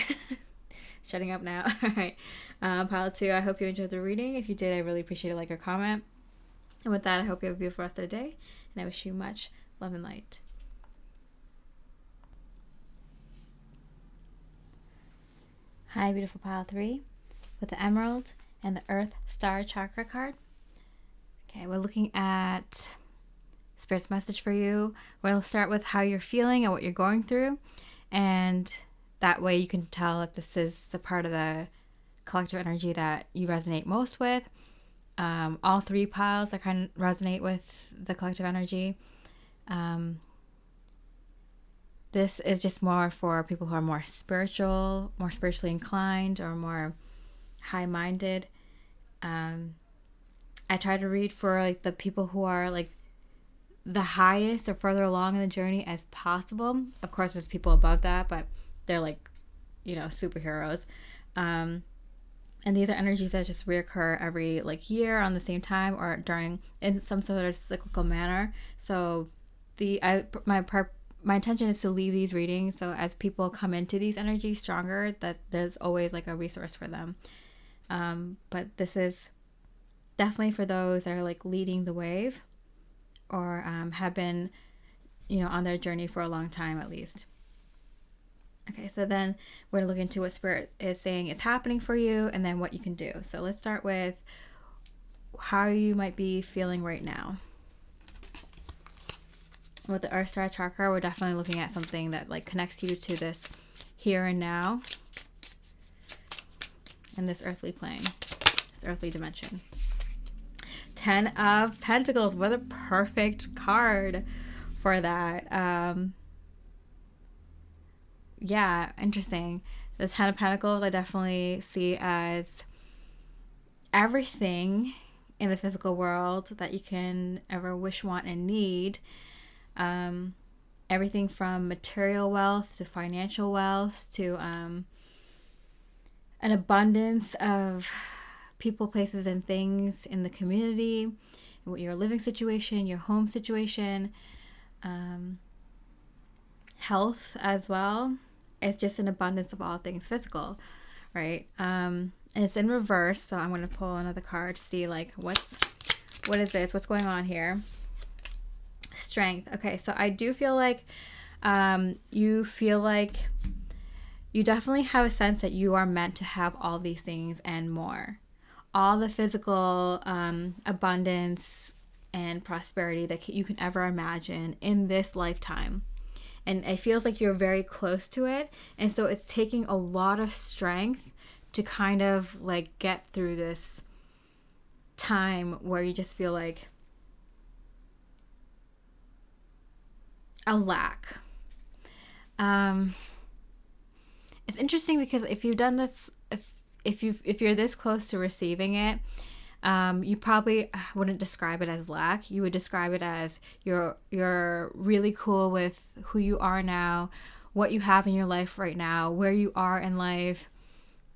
Shutting up now. All right. Pile 2, I hope you enjoyed the reading. If you did, I really appreciate a like or comment. And with that, I hope you have a beautiful rest of the day. And I wish you much love and light. Hi, beautiful pile 3 with the Emerald and the Earth Star Chakra card. Okay, we're looking at Spirit's message for you. We'll start with how you're feeling and what you're going through. And that way you can tell if this is the part of the collective energy that you resonate most with. All 3 piles that kind of resonate with the collective energy. This is just more for people who are more spiritual, more spiritually inclined, or more high-minded. I try to read for like the people who are like the highest or further along in the journey as possible. Of course, there's people above that, but they're like, superheroes. And these are energies that just reoccur every like year on the same time, or during in some sort of cyclical manner. So my intention is to leave these readings so as people come into these energies stronger, that there's always like a resource for them. But this is definitely for those that are like leading the wave, or have been, on their journey for a long time at least. Okay, so then we're going to look into what Spirit is saying is happening for you, and then what you can do. So let's start with how you might be feeling right now. With the Earth Star Chakra, we're definitely looking at something that like connects you to this here and now, and this earthly plane, this earthly dimension. 10 of Pentacles. What a perfect card for that. Yeah, interesting. The 10 of Pentacles I definitely see as everything in the physical world that you can ever wish, want, and need. Everything from material wealth to financial wealth to an abundance of people, places, and things in the community, your living situation, your home situation, health as well. It's just an abundance of all things physical, right? And it's in reverse, so I'm going to pull another card to see like what is this? What's going on here? Strength. Okay, so I do feel like You feel like you definitely have a sense that you are meant to have all these things and more. All the physical abundance and prosperity that you can ever imagine in this lifetime. And it feels like you're very close to it. And so it's taking a lot of strength to kind of like get through this time where you just feel like a lack. It's interesting because if you've done this, if you're this close to receiving it, you probably wouldn't describe it as lack. You would describe it as you're really cool with who you are now, what you have in your life right now, where you are in life,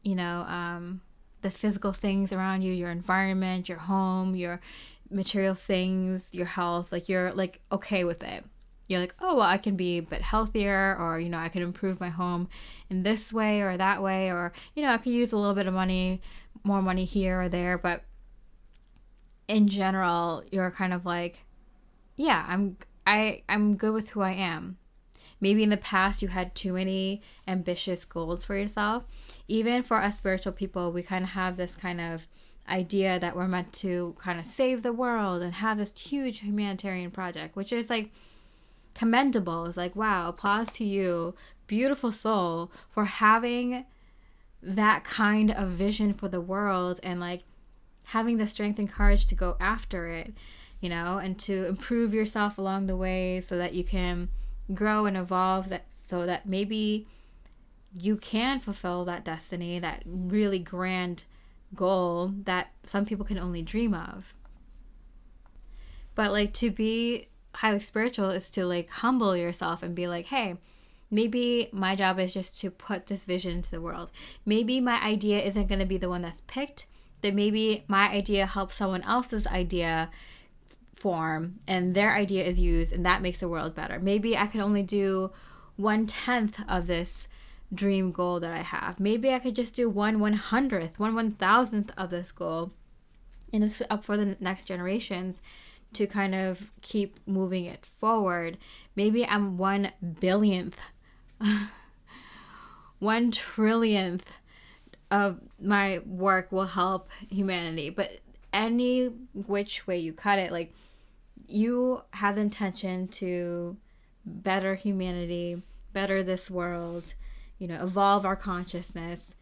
you know, the physical things around you, your environment, your home, your material things, your health. Like you're like okay with it. You're like, oh, well, I can be a bit healthier, or, you know, I can improve my home in this way or that way, or, you know, I can use a little bit of money, more money here or there. But in general, you're kind of like, yeah, I'm good with who I am. Maybe in the past you had too many ambitious goals for yourself. Even for us spiritual people, we kind of have this kind of idea that we're meant to kind of save the world and have this huge humanitarian project, which is like commendable. It's like, wow, applause to you, beautiful soul, for having that kind of vision for the world and like having the strength and courage to go after it, you know, and to improve yourself along the way so that you can grow and evolve, that so that maybe you can fulfill that destiny, that really grand goal that some people can only dream of. But like to be highly spiritual is to like humble yourself and be like, hey, maybe my job is just to put this vision into the world. Maybe my idea isn't going to be the one that's picked, but maybe my idea helps someone else's idea form and their idea is used, and that makes the world better. Maybe I can only do 1/10 of this dream goal that I have. Maybe I could just do 1/100th, 1/1000th of this goal, and it's up for the next generations to kind of keep moving it forward. Maybe I'm 1/10000000th, 1/1000000000th of my work will help humanity. But any which way you cut it, like you have the intention to better humanity, better this world, you know, evolve our consciousness,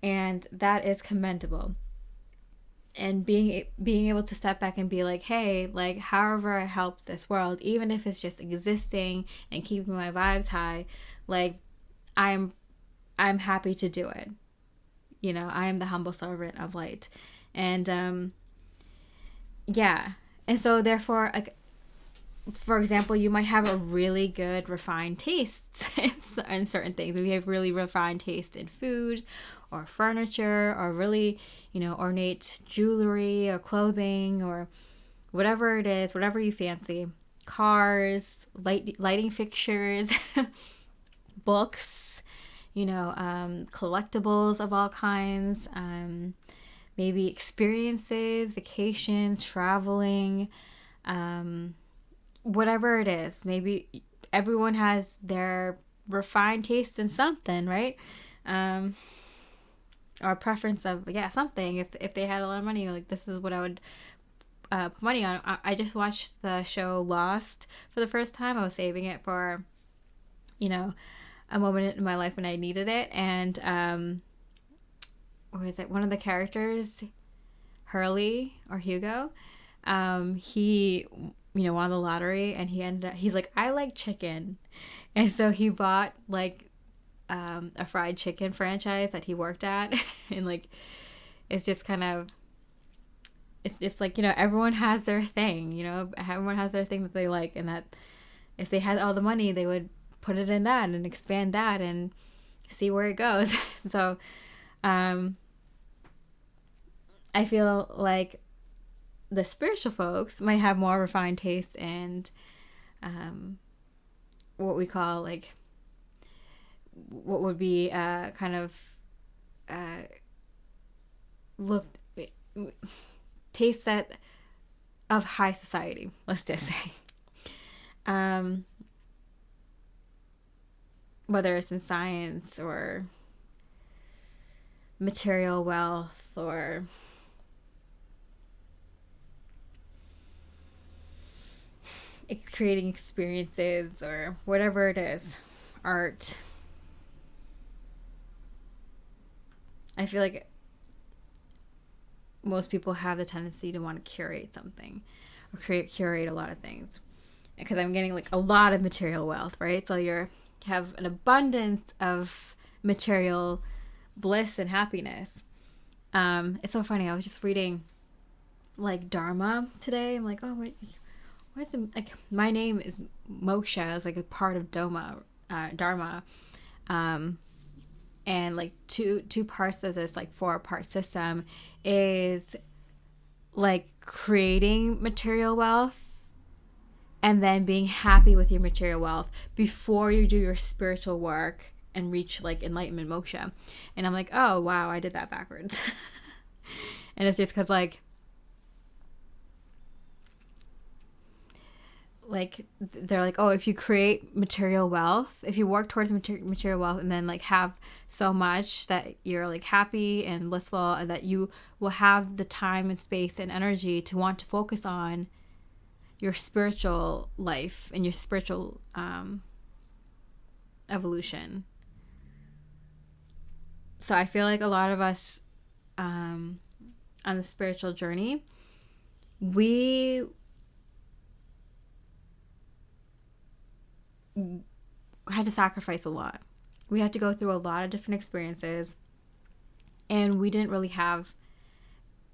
and that is commendable. And being able to step back and be like, hey, like however I help this world, even if it's just existing and keeping my vibes high, like I'm happy to do it. You know, I am the humble servant of light. And yeah. And so therefore, like, for example, you might have a really good refined taste in certain things. We have really refined taste in food or furniture or really, you know, ornate jewelry or clothing or whatever it is, whatever you fancy. Cars, lighting fixtures, books, you know, collectibles of all kinds, maybe experiences, vacations, traveling, whatever it is. Maybe everyone has their refined taste in something, right? Or preference of, yeah, something. If they had a lot of money, like this is what I would put money on. I just watched the show Lost for the first time. I was saving it for, you know, a moment in my life when I needed it. And or is it one of the characters, Hurley or Hugo? He, you know, won the lottery, and he's like, I like chicken. And so he bought like a fried chicken franchise that he worked at. And like, it's just like, you know, everyone has their thing, you know, everyone has their thing that they like, and that if they had all the money, they would put it in that and expand that and see where it goes. So I feel like the spiritual folks might have more refined taste and what we call like what would be kind of taste set of high society, let's just say. whether it's in science or material wealth or creating experiences or whatever it is, art. I feel like most people have the tendency to want to curate something or curate a lot of things, because I'm getting like a lot of material wealth, right? So you have an abundance of material bliss and happiness. It's so funny. I was just reading like Dharma today. I'm like, oh wait, where's the, like, my name is Moksha. It's like a part of Dharma. And like two parts of this like 4-part system is like creating material wealth and then being happy with your material wealth before you do your spiritual work and reach like enlightenment, moksha. And I'm like, oh wow, I did that backwards. And it's just because like they're like, oh, if you create material wealth, if you work towards material wealth and then like have so much that you're like happy and blissful, and that you will have the time and space and energy to want to focus on your spiritual life and your spiritual evolution. So I feel like a lot of us on the spiritual journey, we had to sacrifice a lot. We had to go through a lot of different experiences, and we didn't really have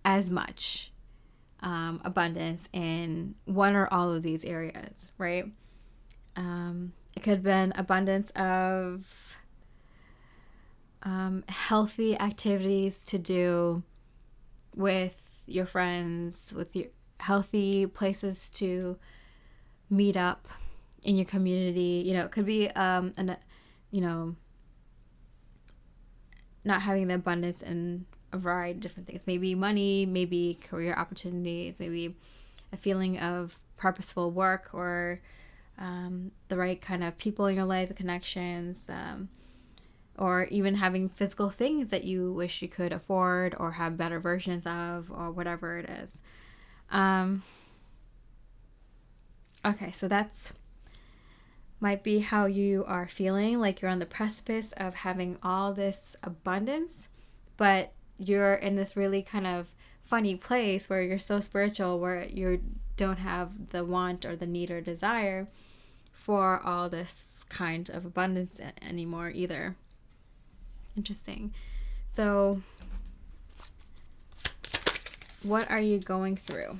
as much abundance in one or all of these areas, right? It could have been abundance of healthy activities to do with your friends, with your healthy places to meet up in your community. You know, it could be not having the abundance in a variety of different things. Maybe money, maybe career opportunities, maybe a feeling of purposeful work, or the right kind of people in your life, the connections, or even having physical things that you wish you could afford or have better versions of, or whatever it is. Okay, so that's might be how you are feeling, like you're on the precipice of having all this abundance, but you're in this really kind of funny place where you're so spiritual, where you don't have the want or the need or desire for all this kind of abundance anymore either. Interesting. So what are you going through?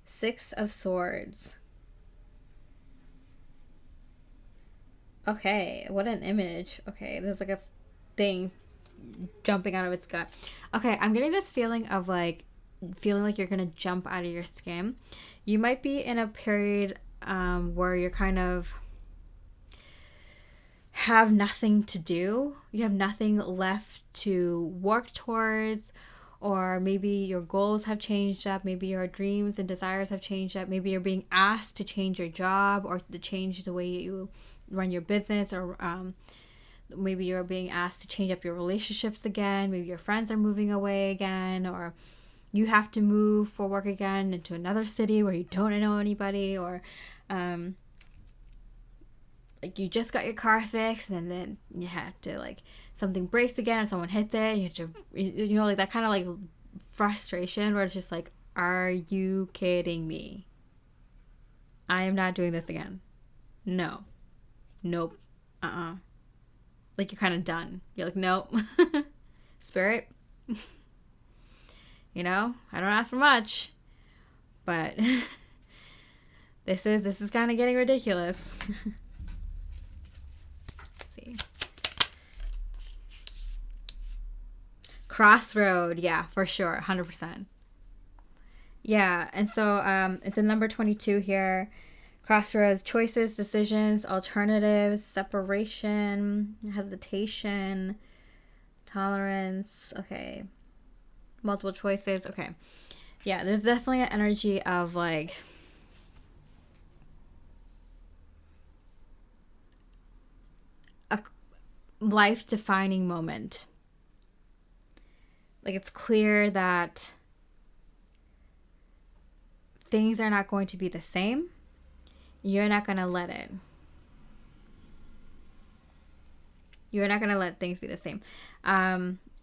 6 of Swords. Okay, what an image. Okay, there's like a thing jumping out of its gut. Okay, I'm getting this feeling of like feeling like you're gonna jump out of your skin. You might be in a period where you're kind of have nothing to do. You have nothing left to work towards, or maybe your goals have changed up. Maybe your dreams and desires have changed up. Maybe you're being asked to change your job or to change the way you run your business, or maybe you're being asked to change up your relationships again. Maybe your friends are moving away again, or you have to move for work again into another city where you don't know anybody, or like you just got your car fixed and then you have to, like, something breaks again or someone hits it, and you have to, like that kind of like frustration where it's just like, are you kidding me? I am not doing this again. No. Nope. Like you're kind of done. You're like, nope. Spirit, I don't ask for much, but this is kind of getting ridiculous. Let's see. Crossroad, yeah, for sure, 100%. Yeah, and so it's a number 22 here. Crossroads: choices, decisions, alternatives, separation, hesitation, tolerance. Okay. Multiple choices. Okay. Yeah, there's definitely an energy of like life-defining moment. Like, it's clear that things are not going to be the same. You're not going to let it. You're not going to let things be the same.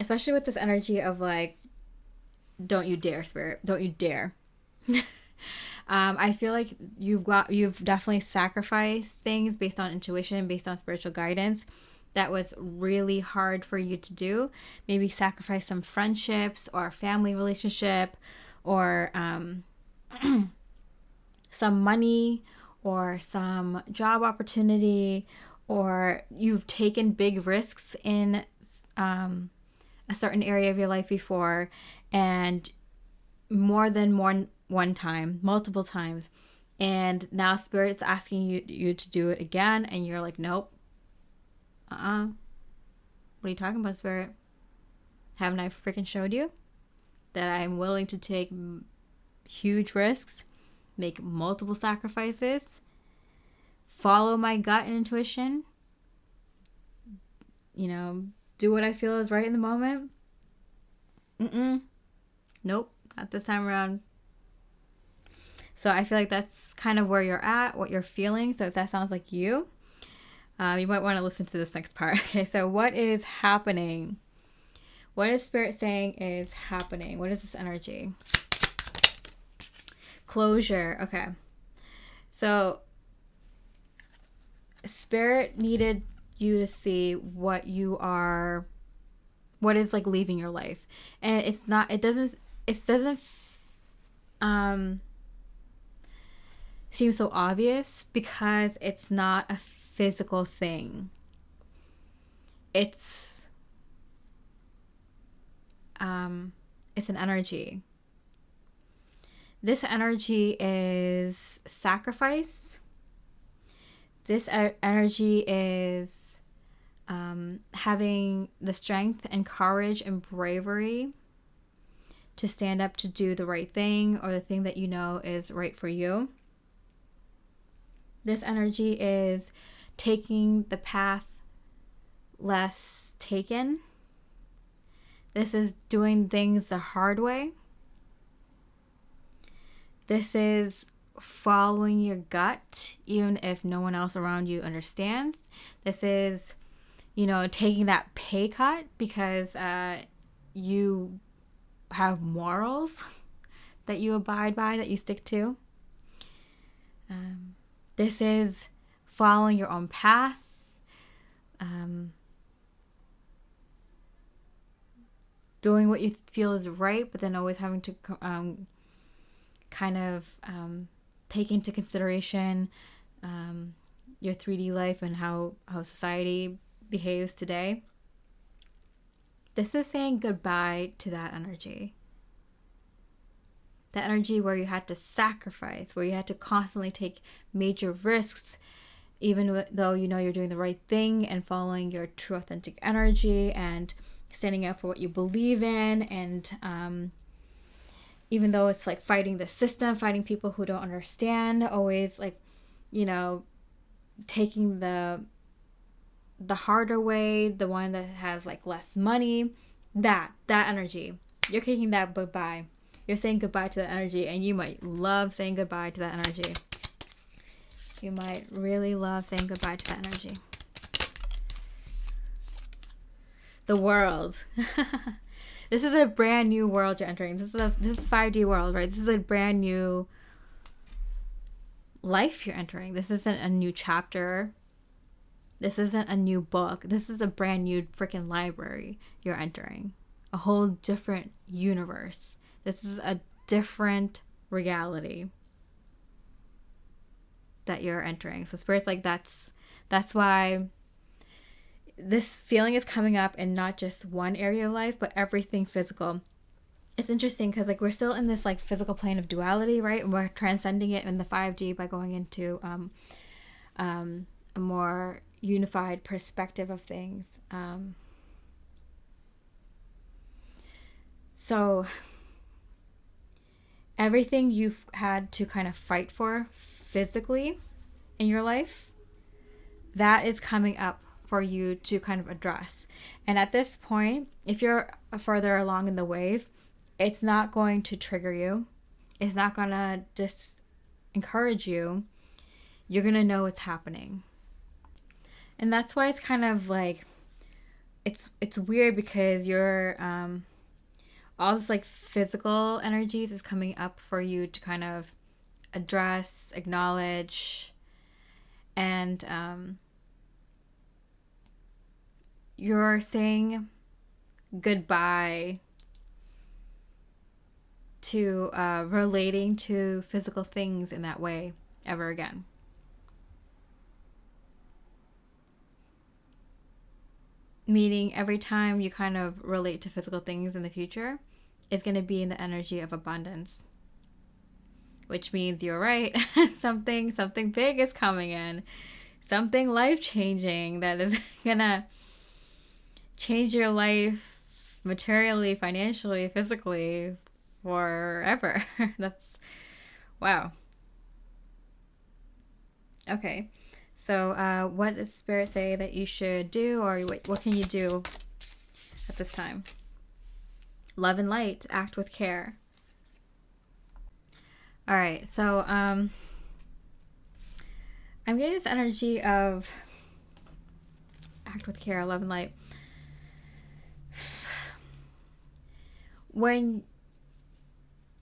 Especially with this energy of like, don't you dare, spirit. Don't you dare. I feel like you've definitely sacrificed things based on intuition, based on spiritual guidance. That was really hard for you to do. Maybe sacrifice some friendships or family relationship, or some money, or some job opportunity, or you've taken big risks in a certain area of your life before, and more than one time, multiple times, and now spirit's asking you to do it again, and you're like, nope. What are you talking about, spirit? Haven't I freaking showed you that I'm willing to take huge risks, make multiple sacrifices, follow my gut and intuition, do what I feel is right in the moment? Nope, not this time around. So I feel like that's kind of where you're at, what you're feeling. So if that sounds like you might want to listen to this next part. Okay, so what is happening? What is spirit saying is happening? What is this energy? Closure. Okay. So spirit needed you to see what is like leaving your life. And it doesn't seem so obvious because it's not a physical thing. It's an energy. This energy is sacrifice. This energy is having the strength and courage and bravery to stand up to do the right thing, or the thing that you know is right for you. This energy is taking the path less taken. This is doing things the hard way. This is following your gut, even if no one else around you understands. This is, taking that pay cut because you have morals that you abide by, that you stick to. This is following your own path. Doing what you feel is right, but then always having to take into consideration your 3D life and how society behaves today. This is saying goodbye to that energy. That energy where you had to sacrifice, where you had to constantly take major risks, even though you're doing the right thing and following your true authentic energy and standing up for what you believe in, and even though it's like fighting the system, fighting people who don't understand, always like, taking the harder way, the one that has like less money, that energy, you're kicking that goodbye. You're saying goodbye to that energy, and you might love saying goodbye to that energy. You might really love saying goodbye to that energy. The world. This is a brand new world you're entering. This is 5D world, right? This is a brand new life you're entering. This isn't a new chapter. This isn't a new book. This is a brand new freaking library you're entering. A whole different universe. This is a different reality that you're entering. So Spirit's like, that's why this feeling is coming up in not just one area of life, but everything physical. It's interesting because like we're still in this like physical plane of duality, right? And we're transcending it in the 5D by going into a more unified perspective of things. So everything you've had to kind of fight for physically in your life, that is coming up for you to kind of address. And at this point, if you're further along in the wave, it's not going to trigger you. It's not going to just encourage you. You're going to know what's happening. And that's why it's kind of like, it's weird, because you're, all this like physical energies is coming up for you to kind of address, acknowledge, and you're saying goodbye to relating to physical things in that way ever again. Meaning every time you kind of relate to physical things in the future, it's going to be in the energy of abundance. Which means you're right. something big is coming in. Something life-changing that is going to change your life materially, financially, physically, forever. That's, wow. Okay. So what does Spirit say that you should do, or what can you do at this time? Love and light. Act with care. All right. So I'm getting this energy of act with care, love and light. When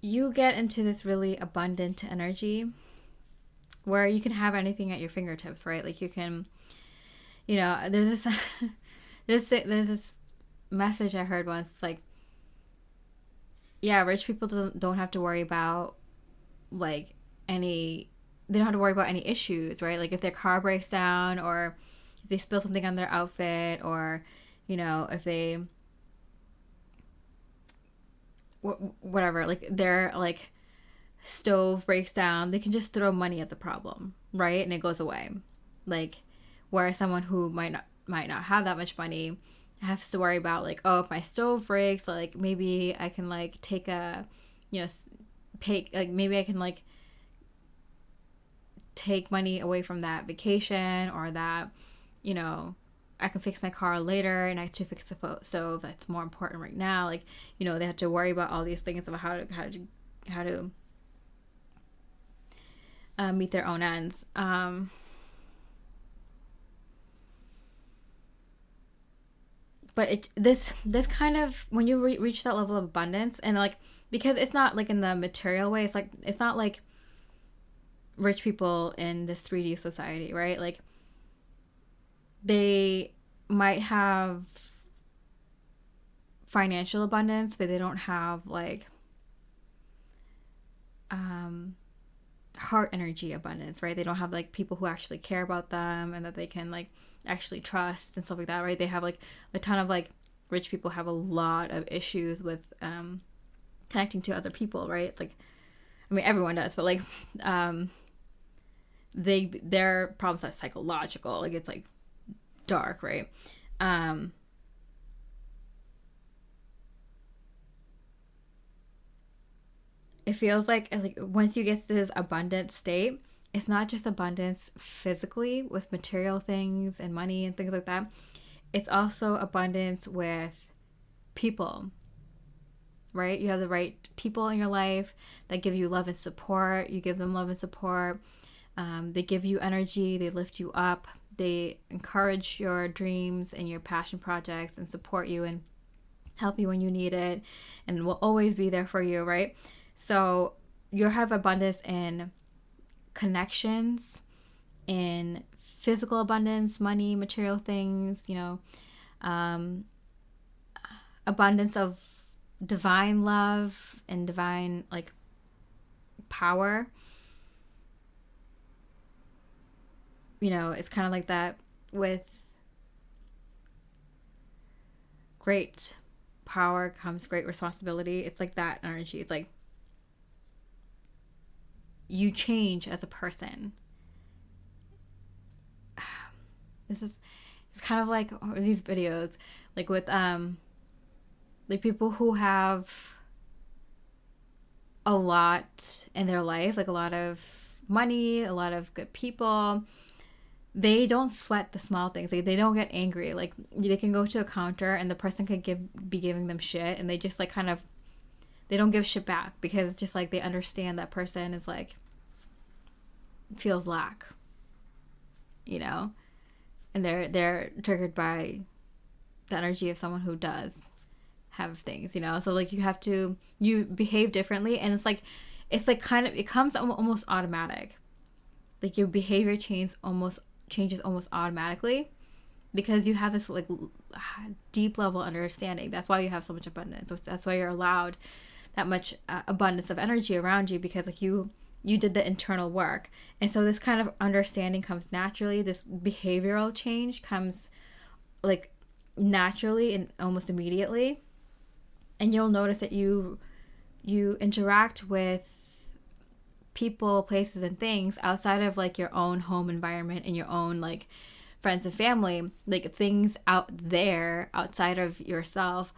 you get into this really abundant energy, where you can have anything at your fingertips, right? Like you can, there's this, there's this message I heard once, like, yeah, rich people don't have to worry about they don't have to worry about any issues, right? Like if their car breaks down, or if they spill something on their outfit, or, if they, whatever, like their like stove breaks down, they can just throw money at the problem, right? And it goes away. Like, whereas someone who might not have that much money has to worry about, like, oh, if my stove breaks, like maybe I can like take a, pay, like maybe I can like take money away from that vacation, or that, I can fix my car later, and I have to fix the stove that's more important right now. Like, they have to worry about all these things about how to meet their own ends. But this kind of, when you reach that level of abundance, and like, because it's not like in the material way, it's not like rich people in this 3D society, right? Like they might have financial abundance, but they don't have like heart energy abundance, right? They don't have like people who actually care about them and that they can like actually trust and stuff like that, right? They have like a ton of like, rich people have a lot of issues with connecting to other people, right? It's like, I mean, everyone does, but like their problems are psychological, like it's like dark, right? It feels like once you get to this abundant state, it's not just abundance physically with material things and money and things like that. It's also abundance with people, right? You have the right people in your life that give you love and support. You give them love and support. They give you energy. They lift you up. They encourage your dreams and your passion projects and support you and help you when you need it, and will always be there for you, right? So you have abundance in connections, in physical abundance, money, material things, abundance of divine love and divine like power. It's kind of like that with great power comes great responsibility. It's like that energy. It's like you change as a person. It's kind of like these videos, like with like people who have a lot in their life, like a lot of money, a lot of good people. they don't sweat the small things. Like, they don't get angry. Like, they can go to a counter and the person could be giving them shit, and they just like kind of, they don't give shit back, because it's just like they understand that person is like, feels lack, you know, and they're triggered by the energy of someone who does have things, you know. So like, you behave differently, and it's like kind of, it comes almost automatic. Like, your behavior changes almost automatically, because you have this like deep level understanding. That's why you have so much abundance. That's why you're allowed that much abundance of energy around you, because like you did the internal work. And so this kind of understanding comes naturally. This behavioral change comes like naturally and almost immediately. And you'll notice that you interact with people, places, and things outside of like your own home environment and your own like friends and family, like things out there outside of yourself,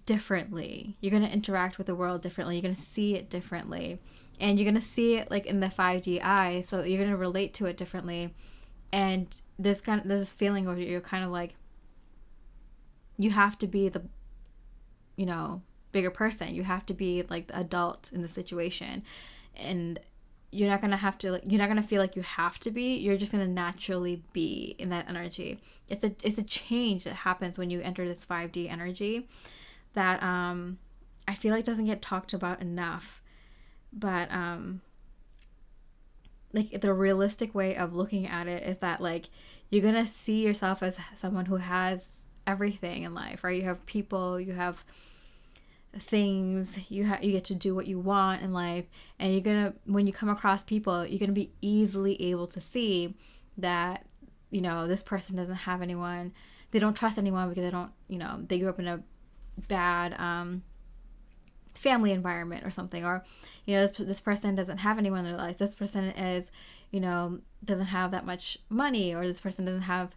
differently. You're going to interact with the world differently. You're going to see it differently, and you're going to see it like in the 5D eye. So you're going to relate to it differently. And there's this feeling where you're kind of like, you have to be the, you know, bigger person. You have to be like the adult in the situation, and you're not gonna feel like you have to be. You're just gonna naturally be in that energy. It's a change that happens when you enter this 5D energy that I feel like doesn't get talked about enough. But like, the realistic way of looking at it is that like, you're gonna see yourself as someone who has everything in life, right? You have people, you have things, you get to do what you want in life, and you're gonna, when you come across people, you're gonna be easily able to see that, you know, this person doesn't have anyone, they don't trust anyone because they don't, you know, they grew up in a bad family environment or something, or, you know, this person doesn't have anyone in their lives, this person is, you know, doesn't have that much money, or this person doesn't have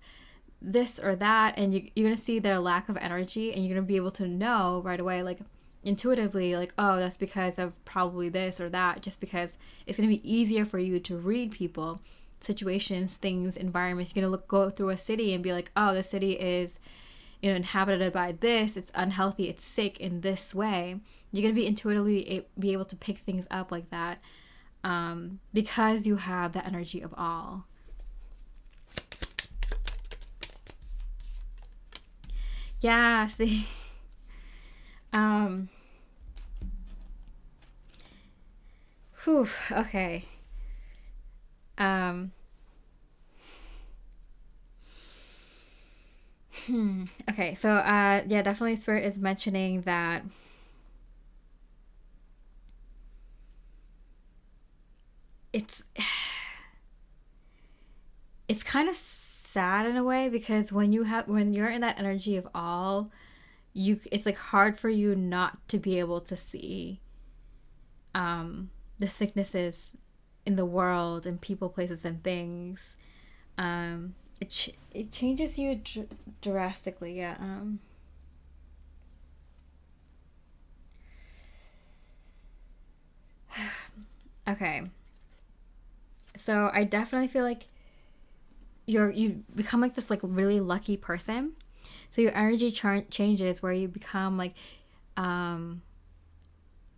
this or that, and you're gonna see their lack of energy, and you're gonna be able to know right away, like intuitively, like, oh, that's because of probably this or that, just because it's gonna be easier for you to read people, situations, things, environments. You're gonna go through a city and be like, oh, the city is, you know, inhabited by this, it's unhealthy, it's sick in this way. You're gonna be intuitively be able to pick things up like that, because you have the energy of all. Yeah, see. Whew, okay. Okay, so yeah, definitely Spirit is mentioning that it's kind of sad in a way, because when you're in that energy of all, it's like hard for you not to be able to see the sicknesses in the world and people, places, and things. It changes you drastically. Yeah. Okay. So I definitely feel like you become like this like really lucky person. So your energy changes, where you become like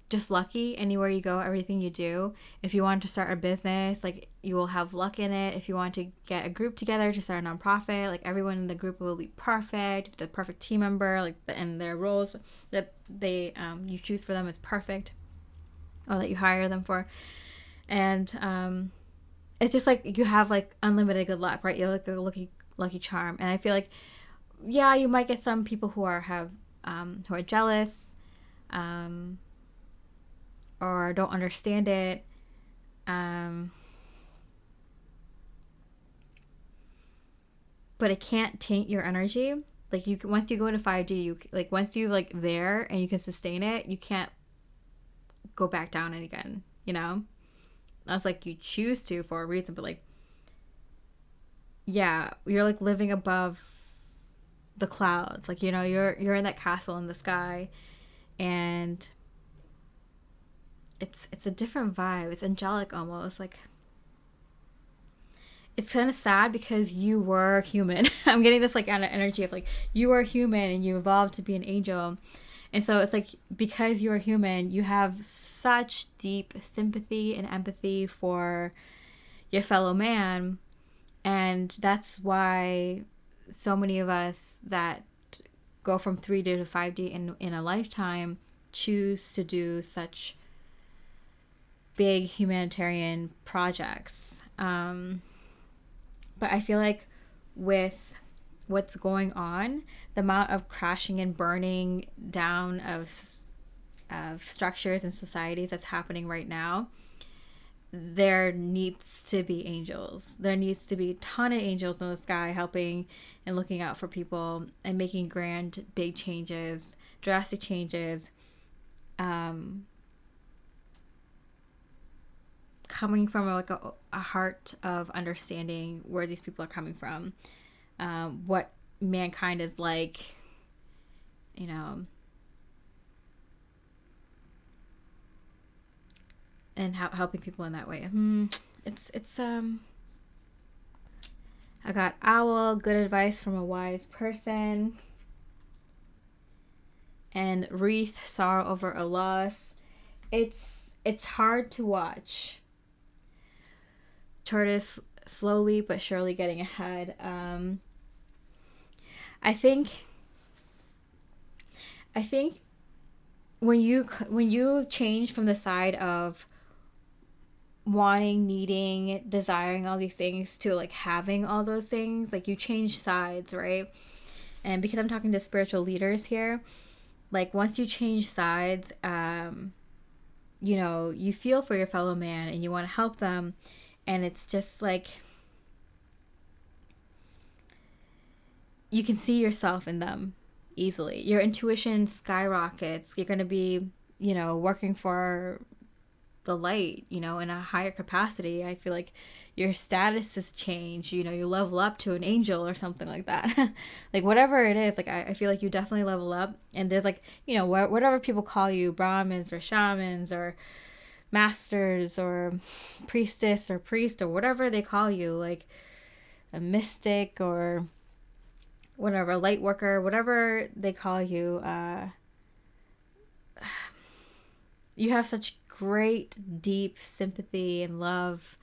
just lucky anywhere you go, everything you do. If you want to start a business, like, you will have luck in it. If you want to get a group together to start a nonprofit, like, everyone in the group will be perfect, the perfect team member, like, and their roles that they you choose for them is perfect, or that you hire them for. And it's just like you have like unlimited good luck, right? You're like a lucky charm. And I feel like, yeah, you might get some people who are jealous, or don't understand it. But it can't taint your energy. Like, once you go into 5D, once you like there and you can sustain it, you can't go back down again, you know? That's like, you choose to for a reason, but like, yeah, you're like living above the clouds. Like, you know, you're in that castle in the sky, and it's a different vibe. It's angelic almost. Like, it's kind of sad because you were human. I'm getting this like kind of energy of like you are human and you evolved to be an angel. And so it's like because you are human, you have such deep sympathy and empathy for your fellow man. And that's why so many of us that go from 3D to 5D in a lifetime choose to do such big humanitarian projects. But I feel like with what's going on, the amount of crashing and burning down of structures and societies that's happening right now, there needs to be angels. There needs to be a ton of angels in the sky helping and looking out for people and making grand, big changes, drastic changes, coming from like a heart of understanding where these people are coming from, what mankind is like, you know, and helping people in that way. It's I got owl, good advice from a wise person, and wreath, sorrow over a loss. It's hard to watch. Tortoise slowly but surely getting ahead. I think when you change from the side of wanting, needing, desiring all these things to like having all those things, like you change sides, right? And because I'm talking to spiritual leaders here, like once you change sides, you know, you feel for your fellow man and you want to help them, and it's just like you can see yourself in them easily. Your intuition skyrockets. You're going to be, you know, working for the light, you know, in a higher capacity. I feel like your status has changed. You know, you level up to an angel or something like that. Like whatever it is, like I feel like you definitely level up. And there's like, you know, whatever people call you, Brahmins or shamans or masters or priestess or priest or whatever they call you, like a mystic or whatever, light worker, whatever they call you, you have such great deep sympathy and love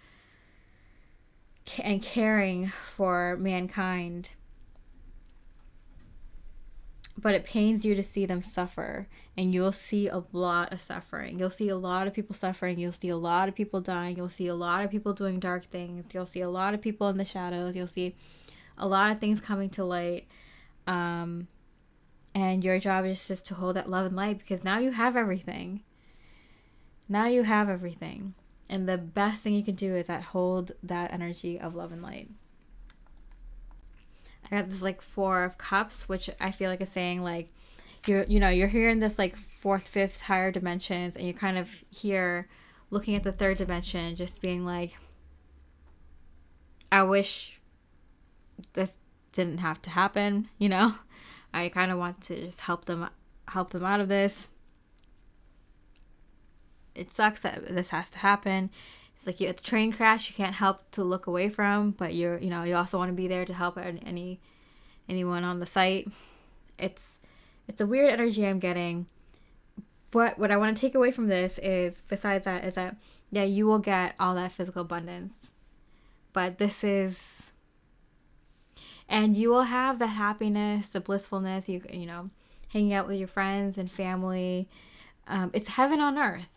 and caring for mankind, but it pains you to see them suffer, and you'll see a lot of suffering. You'll see a lot of people suffering. You'll see a lot of people dying. You'll see a lot of people doing dark things. You'll see a lot of people in the shadows. You'll see a lot of things coming to light. And your job is just to hold that love and light, because now you have everything. Now you have everything. And the best thing you can do is that hold that energy of love and light. I got this like 4 of cups, which I feel like is saying like you're here in this like 4th, 5th higher dimensions, and you're kind of here looking at the 3rd dimension, just being like, I wish this didn't have to happen, you know? I kind of want to just help them out of this. It sucks that this has to happen. It's like you at the train crash, you can't help to look away from, but you also want to be there to help anyone on the site. It's a weird energy I'm getting. But what I want to take away from this is, besides that, is that yeah, you will get all that physical abundance, but this is, and you will have the happiness, the blissfulness, you know, hanging out with your friends and family. It's heaven on earth.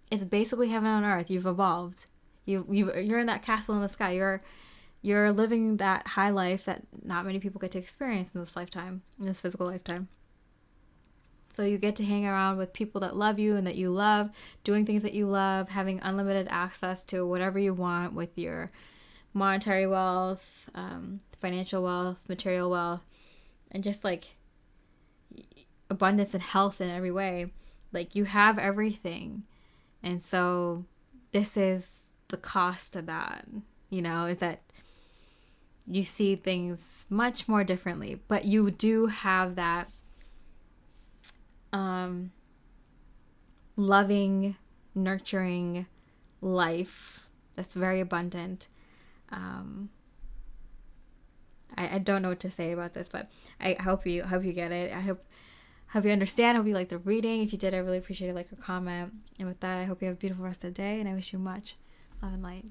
It's basically heaven on earth. You've evolved. You're in that castle in the sky. You're living that high life that not many people get to experience in this lifetime, in this physical lifetime. So you get to hang around with people that love you and that you love, doing things that you love, having unlimited access to whatever you want with your monetary wealth, financial wealth, material wealth, and just like abundance and health in every way. Like you have everything. And so this is the cost of that, you know, is that you see things much more differently, but you do have that loving, nurturing life that's very abundant. I don't know what to say about this, but I hope you get it. I hope you understand. I hope you like the reading. If you did, I really appreciate it. Like or comment. And with that, I hope you have a beautiful rest of the day, and I wish you much love and light.